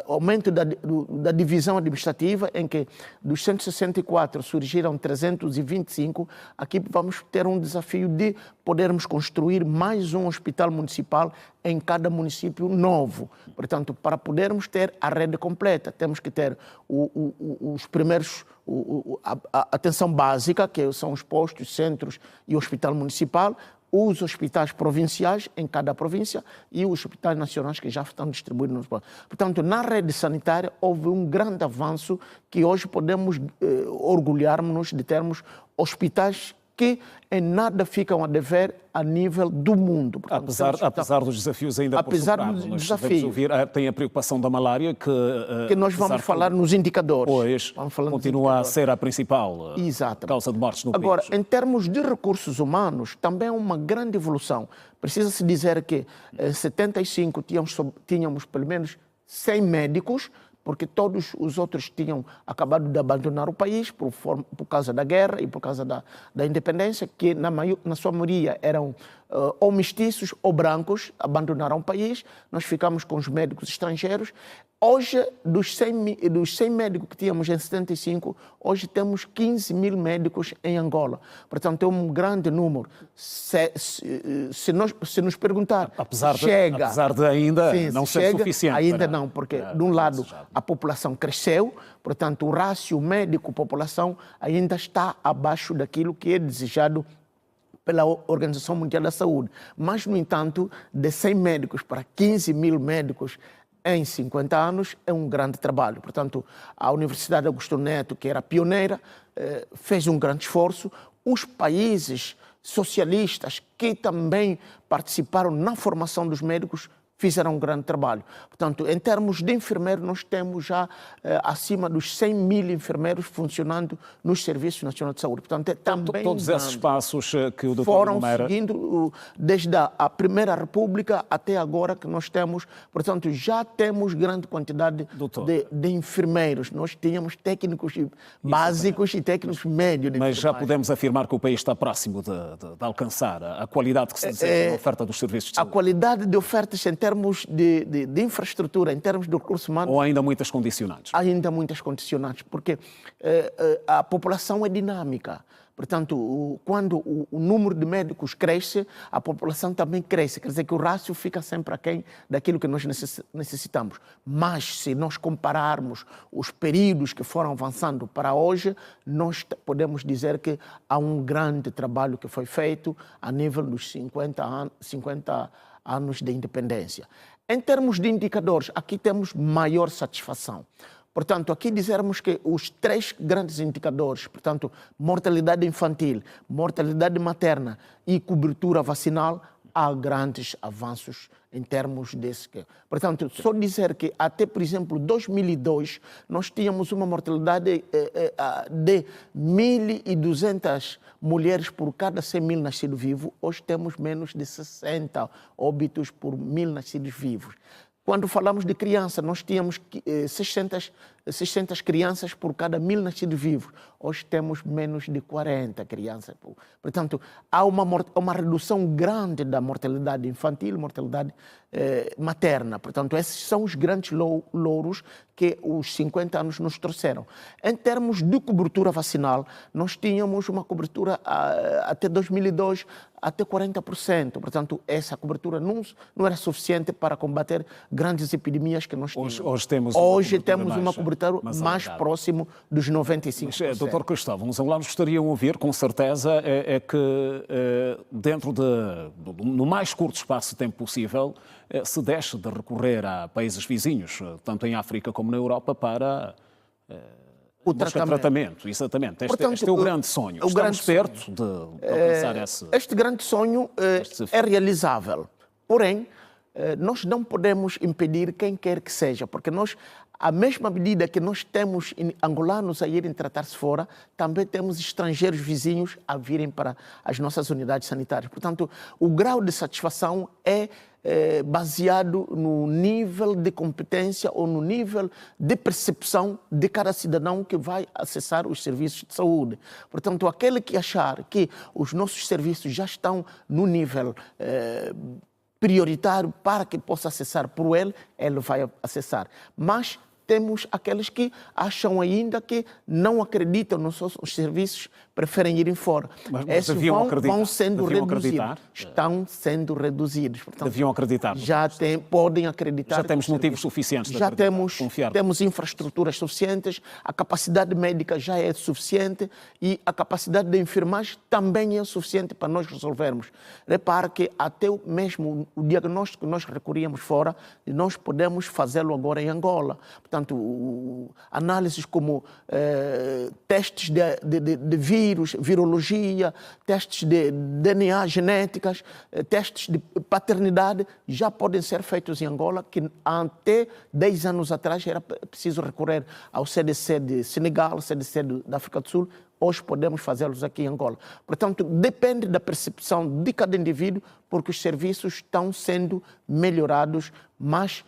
E: aumento da divisão administrativa, em que dos 164 surgiram 325, aqui vamos ter um desafio de podermos construir mais um hospital municipal em cada município novo. Portanto, para podermos ter a rede completa, temos que ter os primeiros, a atenção básica, que são os postos, centros e o hospital municipal, os hospitais provinciais em cada província e os hospitais nacionais que já estão distribuídos nos países. Portanto, na rede sanitária houve um grande avanço que hoje podemos orgulhar-nos de termos hospitais que em nada ficam a dever a nível do mundo. Portanto,
A: apesar dos desafios ainda por superar. Tem a preocupação da malária
E: que nós vamos falar nos indicadores.
A: Continua a ser a principal causa de mortes no país.
E: Agora, em termos de recursos humanos, também é uma grande evolução. Precisa-se dizer que em 75 tínhamos pelo menos 100 médicos, porque todos os outros tinham acabado de abandonar o país por causa da guerra e por causa da independência, que na sua maioria eram ou mestiços ou brancos, abandonaram o país. Nós ficamos com os médicos estrangeiros. Hoje, dos 100 médicos que tínhamos em 75, hoje temos 15.000 médicos em Angola. Portanto, é um grande número. Se nos perguntar,
A: apesar de ainda não ser suficiente.
E: Ainda não, porque de um lado a população cresceu, portanto o rácio médico-população ainda está abaixo daquilo que é desejado pela Organização Mundial da Saúde. Mas, no entanto, de 100 médicos para 15.000 médicos em 50 anos é um grande trabalho. Portanto, a Universidade Augusto Neto, que era pioneira, fez um grande esforço. Os países socialistas que também participaram na formação dos médicos fizeram um grande trabalho. Portanto, em termos de enfermeiros, nós temos já acima dos 100.000 enfermeiros funcionando nos Serviços Nacionais de Saúde. Portanto, também
A: todos esses passos que o Dr.
E: foram
A: Numeira...
E: seguindo desde a Primeira República até agora que nós temos. Portanto, já temos grande quantidade de enfermeiros. Nós tínhamos técnicos básicos e técnicos médios.
A: Mas já podemos afirmar que o país está próximo de alcançar a qualidade que se deseja na oferta dos serviços de saúde.
E: A qualidade de ofertas em termos de infraestrutura, em termos de recursos humanos...
A: Ou ainda muitas condicionantes?
E: Ainda muitas condicionantes, porque a população é dinâmica. Portanto, quando o número de médicos cresce, a população também cresce. Quer dizer que o rácio fica sempre aquém daquilo que nós necessitamos. Mas, se nós compararmos os períodos que foram avançando para hoje, nós podemos dizer que há um grande trabalho que foi feito a nível dos 50 anos de independência. Em termos de indicadores, aqui temos maior satisfação. Portanto, aqui dizermos que os 3 grandes indicadores, portanto, mortalidade infantil, mortalidade materna e cobertura vacinal, há grandes avanços em termos desse. Portanto, só dizer que até, por exemplo, 2002, nós tínhamos uma mortalidade de 1.200 mulheres por cada 100.000 nascidos vivos. Hoje temos menos de 60 óbitos por 1.000 nascidos vivos. Quando falamos de criança, nós tínhamos 600 crianças por cada 1.000 nascidos vivos. Hoje temos menos de 40 crianças. Portanto, há uma redução grande da mortalidade infantil, mortalidade materna. Portanto, esses são os grandes louros que os 50 anos nos trouxeram. Em termos de cobertura vacinal, nós tínhamos uma cobertura até 2002 até 40%. Portanto, essa cobertura não era suficiente para combater grandes epidemias que nós tínhamos.
A: Hoje temos uma
E: território mais próximo dos 95%.
A: Mas, Dr. Cristóvão, os angolanos gostariam de ouvir, com certeza, é que dentro no mais curto espaço de tempo possível, se deixe de recorrer a países vizinhos, tanto em África como na Europa, para
E: o
A: tratamento. Exatamente.
E: Portanto,
A: este é o grande sonho. Estamos perto de alcançar esse...
E: Este grande sonho é realizável. Porém, nós não podemos impedir quem quer que seja, porque nós, à mesma medida que nós temos angolanos a irem tratar-se fora, também temos estrangeiros vizinhos a virem para as nossas unidades sanitárias. Portanto, o grau de satisfação é baseado no nível de competência ou no nível de percepção de cada cidadão que vai acessar os serviços de saúde. Portanto, aquele que achar que os nossos serviços já estão no nível prioritário para que possa acessar por ele vai acessar. Mas temos aqueles que acham ainda que não acreditam nos seus serviços, preferem irem fora.
A: Mas
E: esses vão sendo reduzidos. Estão sendo reduzidos. Portanto,
A: deviam acreditar.
E: Podem acreditar.
A: Já temos motivos suficientes de
E: temos infraestruturas suficientes, a capacidade médica já é suficiente e a capacidade de enfermagem também é suficiente para nós resolvermos. Repare que até mesmo o diagnóstico que nós recorríamos fora, nós podemos fazê-lo agora em Angola. Portanto, análises como testes de vírus, virologia, testes de DNA genéticas, testes de paternidade, já podem ser feitos em Angola, que até 10 anos atrás era preciso recorrer ao CDC de Senegal, CDC da África do Sul. Hoje podemos fazê-los aqui em Angola. Portanto, depende da percepção de cada indivíduo, porque os serviços estão sendo melhorados, mas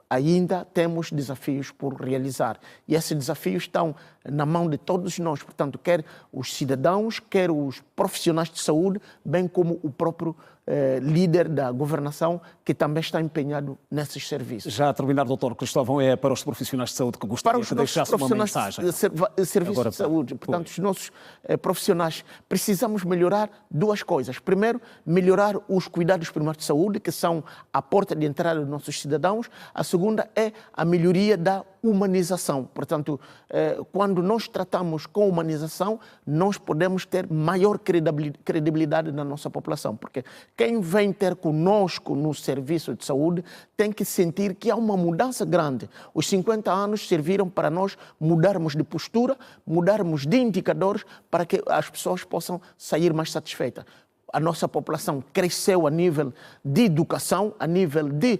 E: ainda temos desafios por realizar. E esses desafios estão na mão de todos nós. Portanto, quer os cidadãos, quer os profissionais de saúde, bem como o próprio líder da governação, que também está empenhado nesses serviços.
A: Já a terminar, Dr. Cristóvão, é para os profissionais de saúde que gostaria de deixasse uma mensagem.
E: Serviços agora, de saúde. Portanto, os nossos profissionais, precisamos melhorar duas coisas. Primeiro, melhorar os cuidados primários de saúde, que são a porta de entrada dos nossos cidadãos. A segunda é a melhoria da humanização. Portanto, quando nós tratamos com humanização, nós podemos ter maior credibilidade na nossa população, porque quem vem ter conosco no serviço de saúde tem que sentir que há uma mudança grande. Os 50 anos serviram para nós mudarmos de postura, mudarmos de indicadores para que as pessoas possam sair mais satisfeitas. A nossa população cresceu a nível de educação, a nível de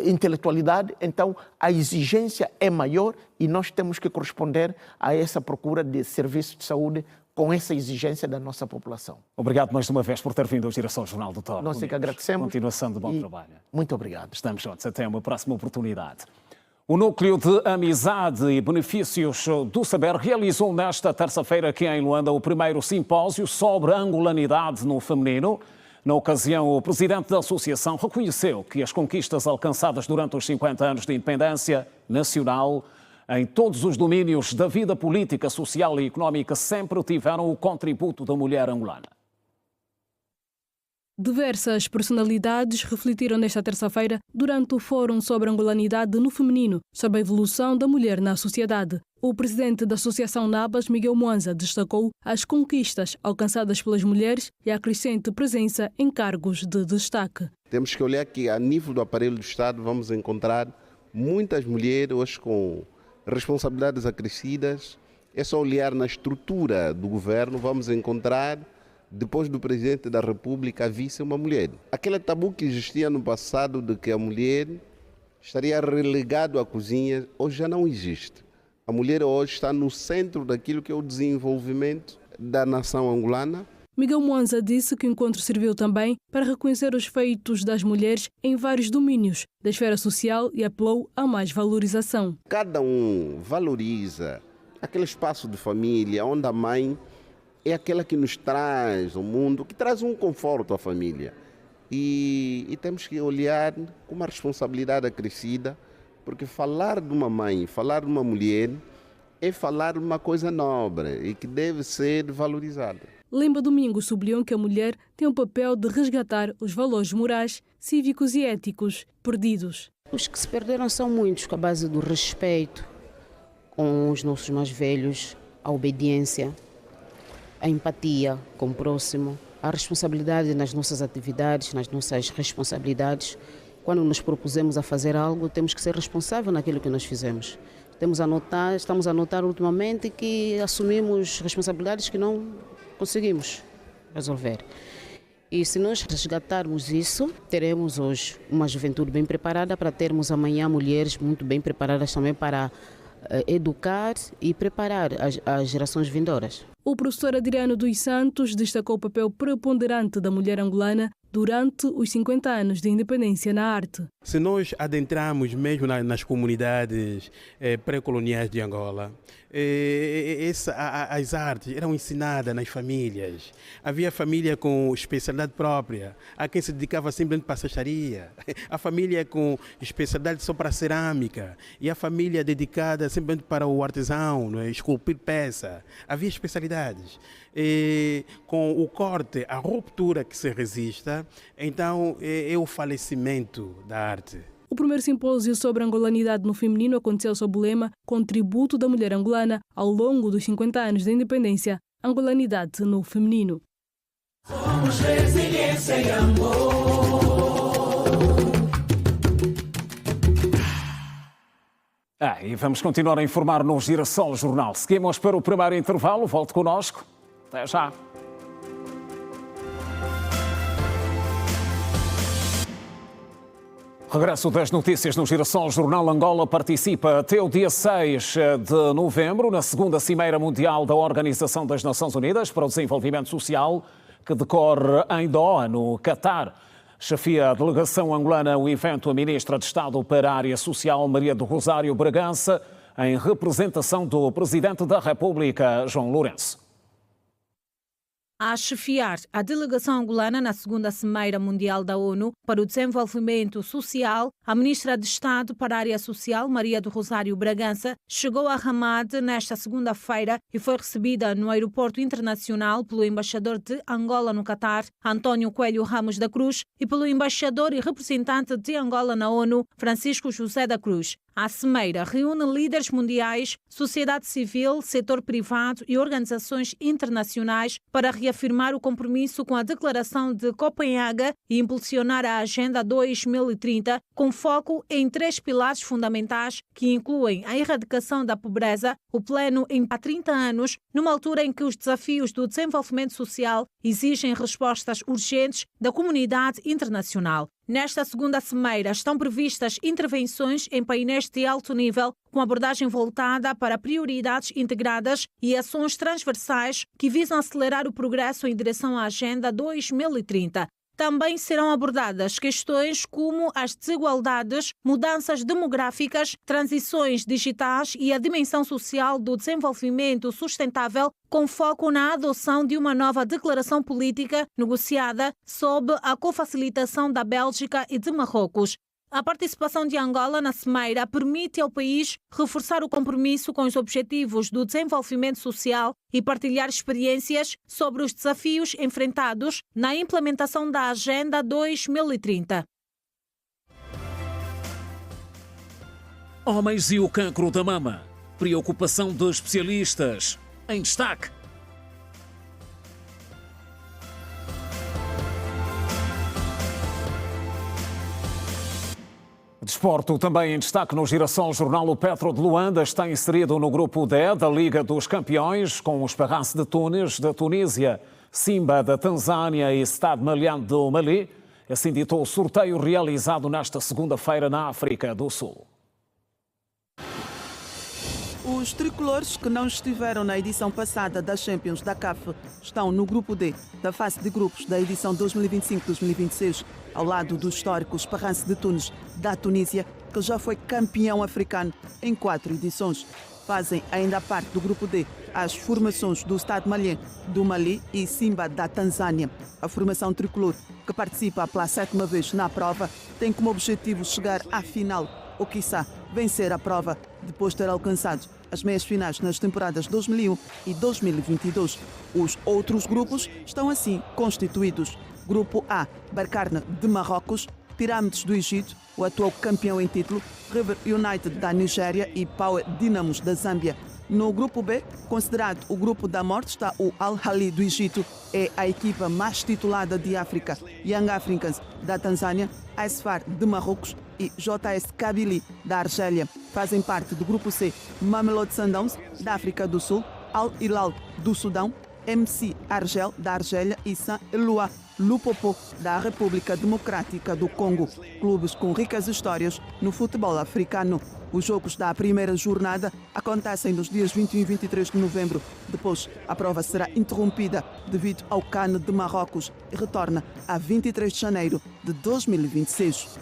E: intelectualidade, então a exigência é maior e nós temos que corresponder a essa procura de serviços de saúde com essa exigência da nossa população.
A: Obrigado mais uma vez por ter vindo ao Girassol Jornal do Top.
E: Nós é que agradecemos.
A: Continuação de bom trabalho.
E: Muito obrigado.
A: Estamos juntos. Até uma próxima oportunidade. O Núcleo de Amizade e Benefícios do Saber realizou nesta terça-feira aqui em Luanda o primeiro simpósio sobre a angolanidade no feminino. Na ocasião, o presidente da associação reconheceu que as conquistas alcançadas durante os 50 anos de independência nacional em todos os domínios da vida política, social e económica sempre tiveram o contributo da mulher angolana.
V: Diversas personalidades refletiram nesta terça-feira durante o Fórum sobre a Angolanidade no Feminino, sobre a evolução da mulher na sociedade. O presidente da Associação NABAS, Miguel Mwanza, destacou as conquistas alcançadas pelas mulheres e a crescente presença em cargos de destaque.
G: Temos que olhar que, a nível do aparelho do Estado, vamos encontrar muitas mulheres hoje com responsabilidades acrescidas. É só olhar na estrutura do governo, vamos encontrar, depois do presidente da República, a vice uma mulher. Aquele tabu que existia no passado de que a mulher estaria relegada à cozinha, hoje já não existe. A mulher hoje está no centro daquilo que é o desenvolvimento da nação angolana.
V: Miguel Mwanza disse que o encontro serviu também para reconhecer os feitos das mulheres em vários domínios da esfera social e apelou a mais valorização.
G: Cada um valoriza aquele espaço de família onde a mãe é aquela que nos traz ao mundo, que traz um conforto à família. E temos que olhar com uma responsabilidade acrescida, porque falar de uma mãe, falar de uma mulher, é falar de uma coisa nobre e que deve ser valorizada.
V: Lemba Domingos sublinhou que a mulher tem o papel de resgatar os valores morais, cívicos e éticos perdidos.
H: Os que se perderam são muitos, com a base do respeito, com os nossos mais velhos, a obediência, a empatia com o próximo, a responsabilidade nas nossas atividades, nas nossas responsabilidades. Quando nos propusemos a fazer algo, temos que ser responsáveis naquilo que nós fizemos. Estamos a notar ultimamente que assumimos responsabilidades que não conseguimos resolver. E se nós resgatarmos isso, teremos hoje uma juventude bem preparada para termos amanhã mulheres muito bem preparadas também para educar e preparar as gerações vindouras.
I: O professor Adriano dos Santos destacou o papel preponderante da mulher angolana durante os 50 anos de independência na arte.
J: Se nós adentrarmos mesmo nas comunidades pré-coloniais de Angola, as artes eram ensinadas nas famílias. Havia família com especialidade própria, há quem se dedicava simplesmente para a seixaria, a família com especialidade só para a cerâmica e a família dedicada simplesmente para o artesão, esculpir peça. Havia especialidades. E com o corte, a ruptura que se resista, então é o falecimento da arte.
I: O primeiro simpósio sobre a angolanidade no feminino aconteceu sob o lema Contributo da Mulher Angolana ao longo dos 50 anos da independência, Angolanidade no feminino.
Q: Somos resiliência e amor.
A: E vamos continuar a informar no Girassol Jornal. Seguimos para o primeiro intervalo. Volte connosco. Até já. Regresso das notícias no Girassol Jornal. Angola participa até o dia 6 de novembro na segunda Cimeira Mundial da Organização das Nações Unidas para o Desenvolvimento Social, que decorre em Doha, no Catar. Chefia a delegação angolana o evento a Ministra de Estado para a Área Social, Maria do Rosário Bragança, em representação do Presidente da República, João Lourenço.
K: A chefiar a delegação angolana na segunda Cimeira Mundial da ONU para o Desenvolvimento Social, a Ministra de Estado para a Área Social, Maria do Rosário Bragança, chegou a Ramad nesta segunda-feira e foi recebida no aeroporto internacional pelo embaixador de Angola no Catar, António Coelho Ramos da Cruz, e pelo embaixador e representante de Angola na ONU, Francisco José da Cruz. A Cimeira reúne líderes mundiais, sociedade civil, setor privado e organizações internacionais para reafirmar o compromisso com a Declaração de Copenhaga e impulsionar a Agenda 2030, com foco em 3 pilares fundamentais que incluem a erradicação da pobreza, o pleno há 30 anos, numa altura em que os desafios do desenvolvimento social exigem respostas urgentes da comunidade internacional. Nesta segunda cimeira estão previstas intervenções em painéis de alto nível com abordagem voltada para prioridades integradas e ações transversais que visam acelerar o progresso em direção à Agenda 2030. Também serão abordadas questões como as desigualdades, mudanças demográficas, transições digitais e a dimensão social do desenvolvimento sustentável, com foco na adoção de uma nova declaração política negociada sob a cofacilitação da Bélgica e de Marrocos. A participação de Angola na Cimeira permite ao país reforçar o compromisso com os objetivos do desenvolvimento social e partilhar experiências sobre os desafios enfrentados na implementação da Agenda 2030.
A: Homens e o cancro da mama. Preocupação de especialistas. Em destaque. Desporto também em destaque no Girassol Jornal. O Petro de Luanda está inserido no grupo D da Liga dos Campeões, com o Esperance de Tunis, da Tunísia, Simba da Tanzânia e Stade Malien do Mali. Assim ditou o sorteio realizado nesta segunda-feira na África do Sul.
L: Os tricolores que não estiveram na edição passada da Champions da CAF estão no grupo D da fase de grupos da edição 2025-2026, ao lado do histórico Esperance de Tunis da Tunísia, que já foi campeão africano em 4 edições. Fazem ainda parte do grupo D as formações do Stade Malien do Mali e Simba da Tanzânia. A formação tricolor, que participa pela 7ª vez na prova, tem como objetivo chegar à final ou, quiçá, vencer a prova depois de ter alcançado as meias finais nas temporadas 2001 e 2022. Os outros grupos estão assim constituídos. Grupo A, Barcarne de Marrocos, Pirâmides do Egito, o atual campeão em título, River United da Nigéria e Power Dynamos da Zâmbia. No grupo B, considerado o grupo da morte, está o Al-Ahly do Egito, é a equipa mais titulada de África, Young Africans da Tanzânia, AS-FAR de Marrocos e JS Kabylie da Argélia. Fazem parte do grupo C Mamelodi Sundowns da África do Sul, Al-Hilal do Sudão, MC Argel da Argélia e Saint-Éloi Lupopo da República Democrática do Congo, clubes com ricas histórias no futebol africano. Os jogos da primeira jornada acontecem nos dias 21 e 23 de novembro. Depois, a prova será interrompida devido ao CAN de Marrocos e retorna a 23 de janeiro de 2026.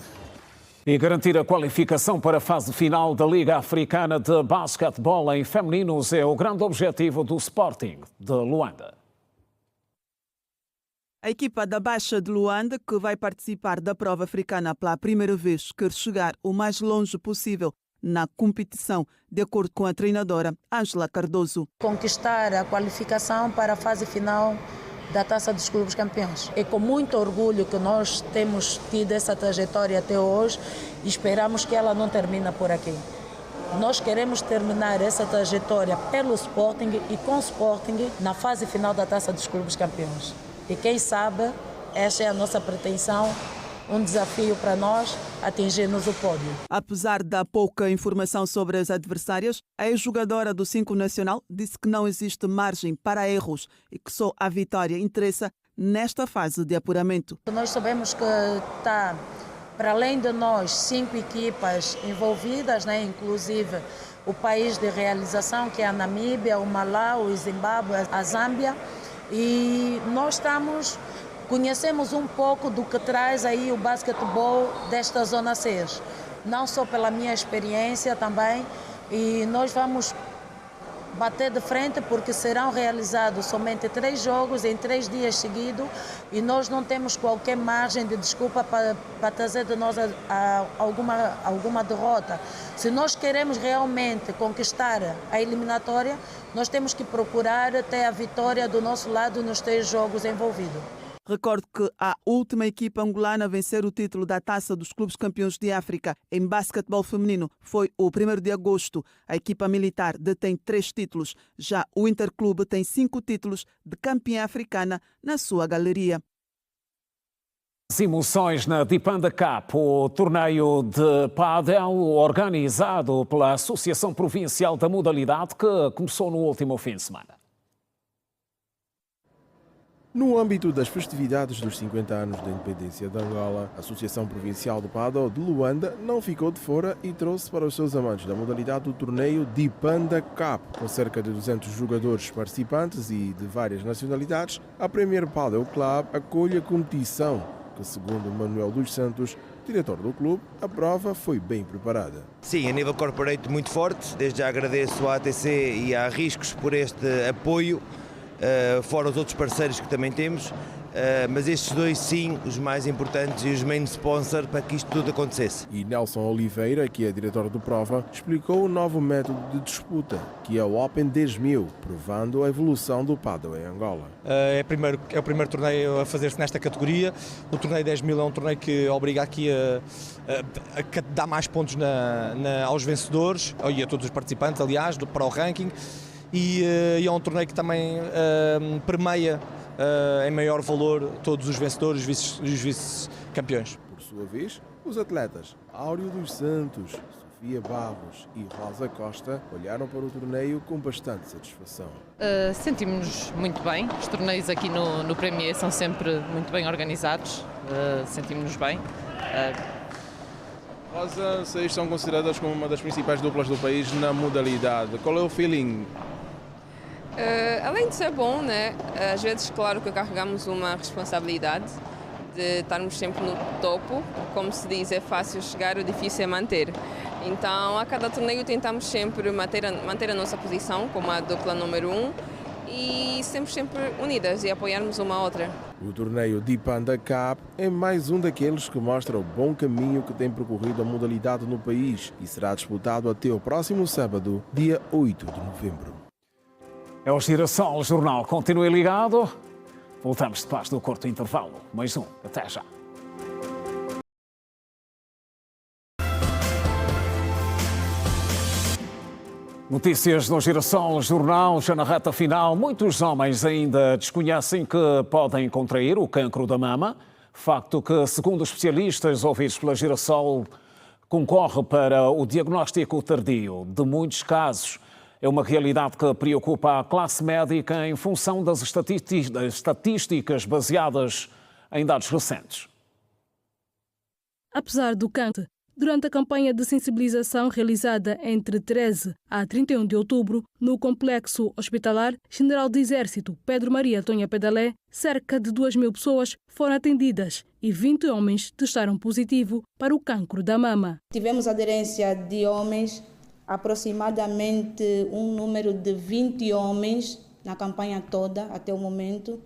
A: E garantir a qualificação para a fase final da Liga Africana de Basquetebol em femininos é o grande objetivo do Sporting de Luanda.
L: A equipa da Baixa de Luanda, que vai participar da prova africana pela primeira vez, quer chegar o mais longe possível na competição, de acordo com a treinadora Ângela Cardoso.
F: Conquistar a qualificação para a fase final da Taça dos Clubes Campeões. É com muito orgulho que nós temos tido essa trajetória até hoje e esperamos que ela não termine por aqui. Nós queremos terminar essa trajetória pelo Sporting e com o Sporting na fase final da Taça dos Clubes Campeões. E quem sabe, essa é a nossa pretensão, um desafio para nós, atingirmos o pódio.
L: Apesar da pouca informação sobre as adversárias, a ex-jogadora do 5 Nacional disse que não existe margem para erros e que só a vitória interessa nesta fase de apuramento.
F: Nós sabemos que está, para além de nós, 5 equipas envolvidas, inclusive o país de realização, que é a Namíbia, o Malau, o Zimbábue, a Zâmbia, e nós conhecemos um pouco do que traz aí o basquetebol desta Zona 6, não só pela minha experiência também, e nós vamos bater de frente porque serão realizados somente 3 jogos em 3 dias seguidos e nós não temos qualquer margem de desculpa para trazer de nós alguma derrota. Se nós queremos realmente conquistar a eliminatória, nós temos que procurar ter a vitória do nosso lado nos 3 jogos envolvidos.
L: Recordo que a última equipa angolana a vencer o título da Taça dos Clubes Campeões de África em basquetebol feminino foi o 1º de agosto. A equipa militar detém 3 títulos. Já o Interclube tem 5 títulos de campeã africana na sua galeria.
A: As emoções na Dipanda Cup, o torneio de pádel organizado pela Associação Provincial da Modalidade, que começou no último fim de semana.
M: No âmbito das festividades dos 50 anos da independência de Angola, a Associação Provincial de Pádel de Luanda não ficou de fora e trouxe para os seus amantes da modalidade o torneio Dipanda Cup. Com cerca de 200 jogadores participantes e de várias nacionalidades, a Premier Pádel Club acolhe a competição, que segundo Manuel dos Santos, diretor do clube, a prova foi bem preparada.
N: Sim, a nível corporate muito forte. Desde já agradeço à ATC e à Riscos por este apoio. Fora os outros parceiros que também temos, mas estes 2 sim, os mais importantes e os main sponsors para que isto tudo acontecesse.
M: E Nelson Oliveira, que é diretor de prova, explicou o novo método de disputa, que é o Open 10.000, provando a evolução do pádel em Angola.
O: É o primeiro torneio a fazer-se nesta categoria. O torneio 10.000 é um torneio que obriga aqui a dar mais pontos aos vencedores, e a todos os participantes, aliás, para o ranking. E é um torneio que também permeia em maior valor todos os vencedores e os vice-campeões.
M: Por sua vez, os atletas Áureo dos Santos, Sofia Barros e Rosa Costa olharam para o torneio com bastante satisfação.
P: Sentimos-nos muito bem. Os torneios aqui no Premier são sempre muito bem organizados. Sentimos-nos bem.
M: Rosa, vocês são consideradas como uma das principais duplas do país na modalidade. Qual é o feeling?
Z: Além de ser bom, né? Às vezes, claro que carregamos uma responsabilidade de estarmos sempre no topo. Como se diz, é fácil chegar, o difícil é manter. Então, a cada torneio tentamos sempre manter a nossa posição como a dupla número 1 e sempre unidas e apoiarmos uma a outra.
M: O torneio Dipanda Cup é mais um daqueles que mostra o bom caminho que tem percorrido a modalidade no país e será disputado até o próximo sábado, dia 8 de novembro.
A: É o Girassol Jornal. Continue ligado. Voltamos depois do curto intervalo. Mais um. Até já. Notícias no Girassol Jornal, já na reta final. Muitos homens ainda desconhecem que podem contrair o cancro da mama. Facto que, segundo especialistas ouvidos pela Girassol, concorre para o diagnóstico tardio de muitos casos. É uma realidade que preocupa a classe médica em função das estatísticas baseadas em dados recentes.
I: Apesar do cancro, durante a campanha de sensibilização realizada entre 13 a 31 de outubro no Complexo Hospitalar General do Exército Pedro Maria Tonha Pedalé, cerca de 2.000 pessoas foram atendidas e 20 homens testaram positivo para o cancro da mama.
B: Tivemos aderência de homens, aproximadamente um número de 20 homens na campanha toda até o momento.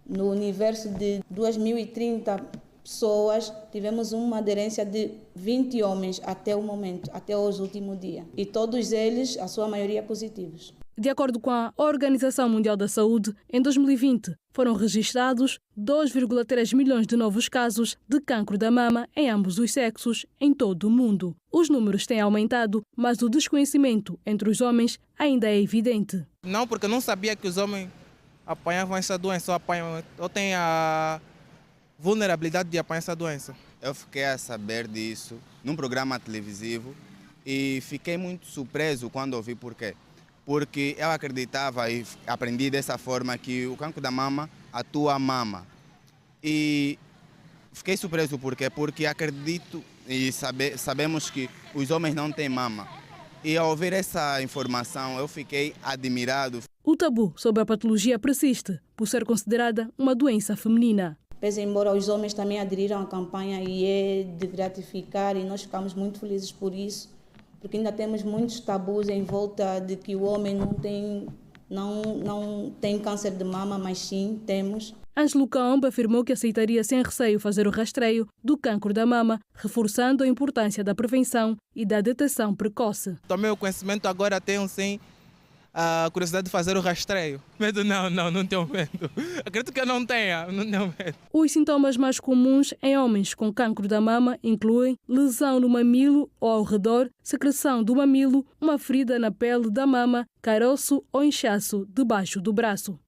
B: No universo de 2.030 pessoas, tivemos uma aderência de 20 homens até o momento, até hoje, último dia. E todos eles, a sua maioria, positivos.
I: De acordo com a Organização Mundial da Saúde, em 2020 foram registrados 2,3 milhões de novos casos de cancro da mama em ambos os sexos em todo o mundo. Os números têm aumentado, mas o desconhecimento entre os homens ainda é evidente.
C: Não, porque eu não sabia que os homens apanhavam essa doença, ou têm a vulnerabilidade de apanhar essa doença.
R: Eu fiquei a saber disso num programa televisivo e fiquei muito surpreso quando ouvi por quê. Porque eu acreditava e aprendi dessa forma que o cancro da mama atua a mama. E fiquei surpreso por quê? Porque acredito e sabemos que os homens não têm mama. E ao ouvir essa informação eu fiquei admirado.
I: O tabu sobre a patologia persiste por ser considerada uma doença feminina.
B: Pese embora os homens também aderiram à campanha e é de gratificar e nós ficamos muito felizes por isso, porque ainda temos muitos tabus em volta de que o homem não tem câncer de mama, mas sim temos.
I: Ângelo Caomba afirmou que aceitaria sem receio fazer o rastreio do cancro da mama, reforçando a importância da prevenção e da detecção precoce.
C: Tomei o conhecimento, agora tenho sim a curiosidade de fazer o rastreio. Medo não tenho medo. Acredito que eu não tenho medo.
I: Os sintomas mais comuns em homens com cancro da mama incluem lesão no mamilo ou ao redor, secreção do mamilo, uma ferida na pele da mama, caroço ou inchaço debaixo do braço.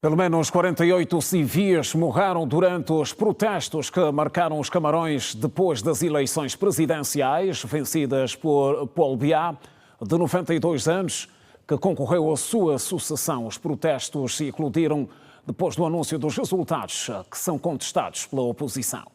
A: Pelo menos 48 civis morreram durante os protestos que marcaram os Camarões depois das eleições presidenciais vencidas por Paul Biya, de 92 anos, que concorreu à sua sucessão. Os protestos se eclodiram depois do anúncio dos resultados, que são contestados pela oposição.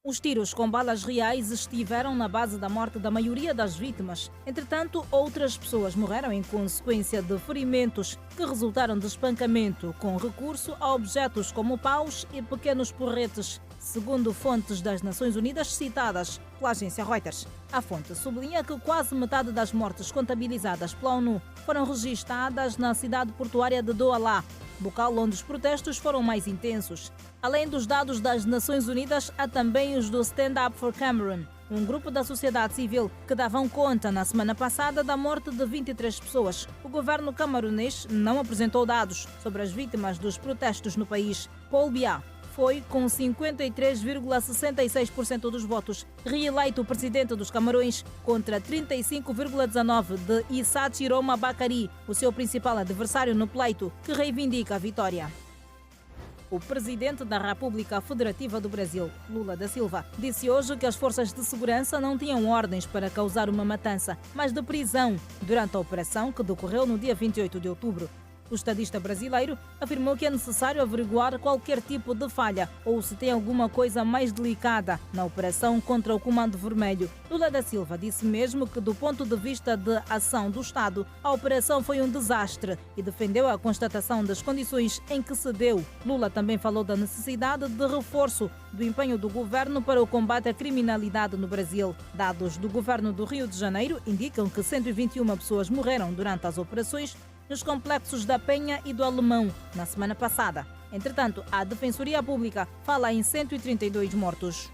K: Os tiros com balas reais estiveram na base da morte da maioria das vítimas. Entretanto, outras pessoas morreram em consequência de ferimentos que resultaram de espancamento, com recurso a objetos como paus e pequenos porretes, segundo fontes das Nações Unidas citadas pela agência Reuters. A fonte sublinha que quase metade das mortes contabilizadas pela ONU foram registadas na cidade portuária de Douala, local onde os protestos foram mais intensos. Além dos dados das Nações Unidas, há também os do Stand Up for Cameroon, um grupo da sociedade civil que davam conta na semana passada da morte de 23 pessoas. O governo camaronês não apresentou dados sobre as vítimas dos protestos no país. Paul Biya foi, com 53,66% dos votos, reeleito o presidente dos Camarões, contra 35,19% de Issa Chiroma Bakary, o seu principal adversário no pleito, que reivindica a vitória. O presidente da República Federativa do Brasil, Lula da Silva, disse hoje que as forças de segurança não tinham ordens para causar uma matança, mas de prisão, durante a operação que decorreu no dia 28 de outubro. O estadista brasileiro afirmou que é necessário averiguar qualquer tipo de falha ou se tem alguma coisa mais delicada na operação contra o Comando Vermelho. Lula da Silva disse mesmo que, do ponto de vista de ação do Estado, a operação foi um desastre e defendeu a constatação das condições em que se deu. Lula também falou da necessidade de reforço do empenho do governo para o combate à criminalidade no Brasil. Dados do governo do Rio de Janeiro indicam que 121 pessoas morreram durante as operações nos complexos da Penha e do Alemão, na semana passada. Entretanto, a Defensoria Pública fala em 132 mortos.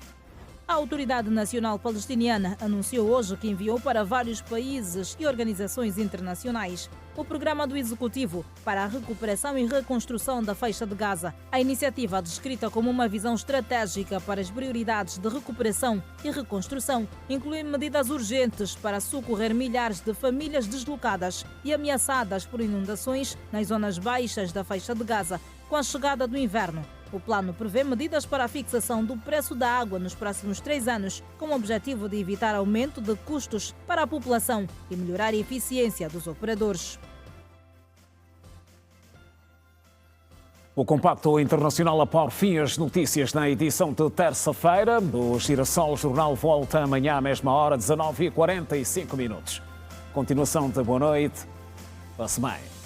K: A Autoridade Nacional Palestiniana anunciou hoje que enviou para vários países e organizações internacionais o programa do Executivo para a recuperação e reconstrução da faixa de Gaza. A iniciativa, descrita como uma visão estratégica para as prioridades de recuperação e reconstrução, inclui medidas urgentes para socorrer milhares de famílias deslocadas e ameaçadas por inundações nas zonas baixas da faixa de Gaza, com a chegada do inverno. O plano prevê medidas para a fixação do preço da água nos próximos 3 anos, com o objetivo de evitar aumento de custos para a população e melhorar a eficiência dos operadores.
A: O Compacto Internacional após fim as notícias na edição de terça-feira. O Girassol Jornal volta amanhã à mesma hora, 19h45. Continuação de boa noite. Passe bem.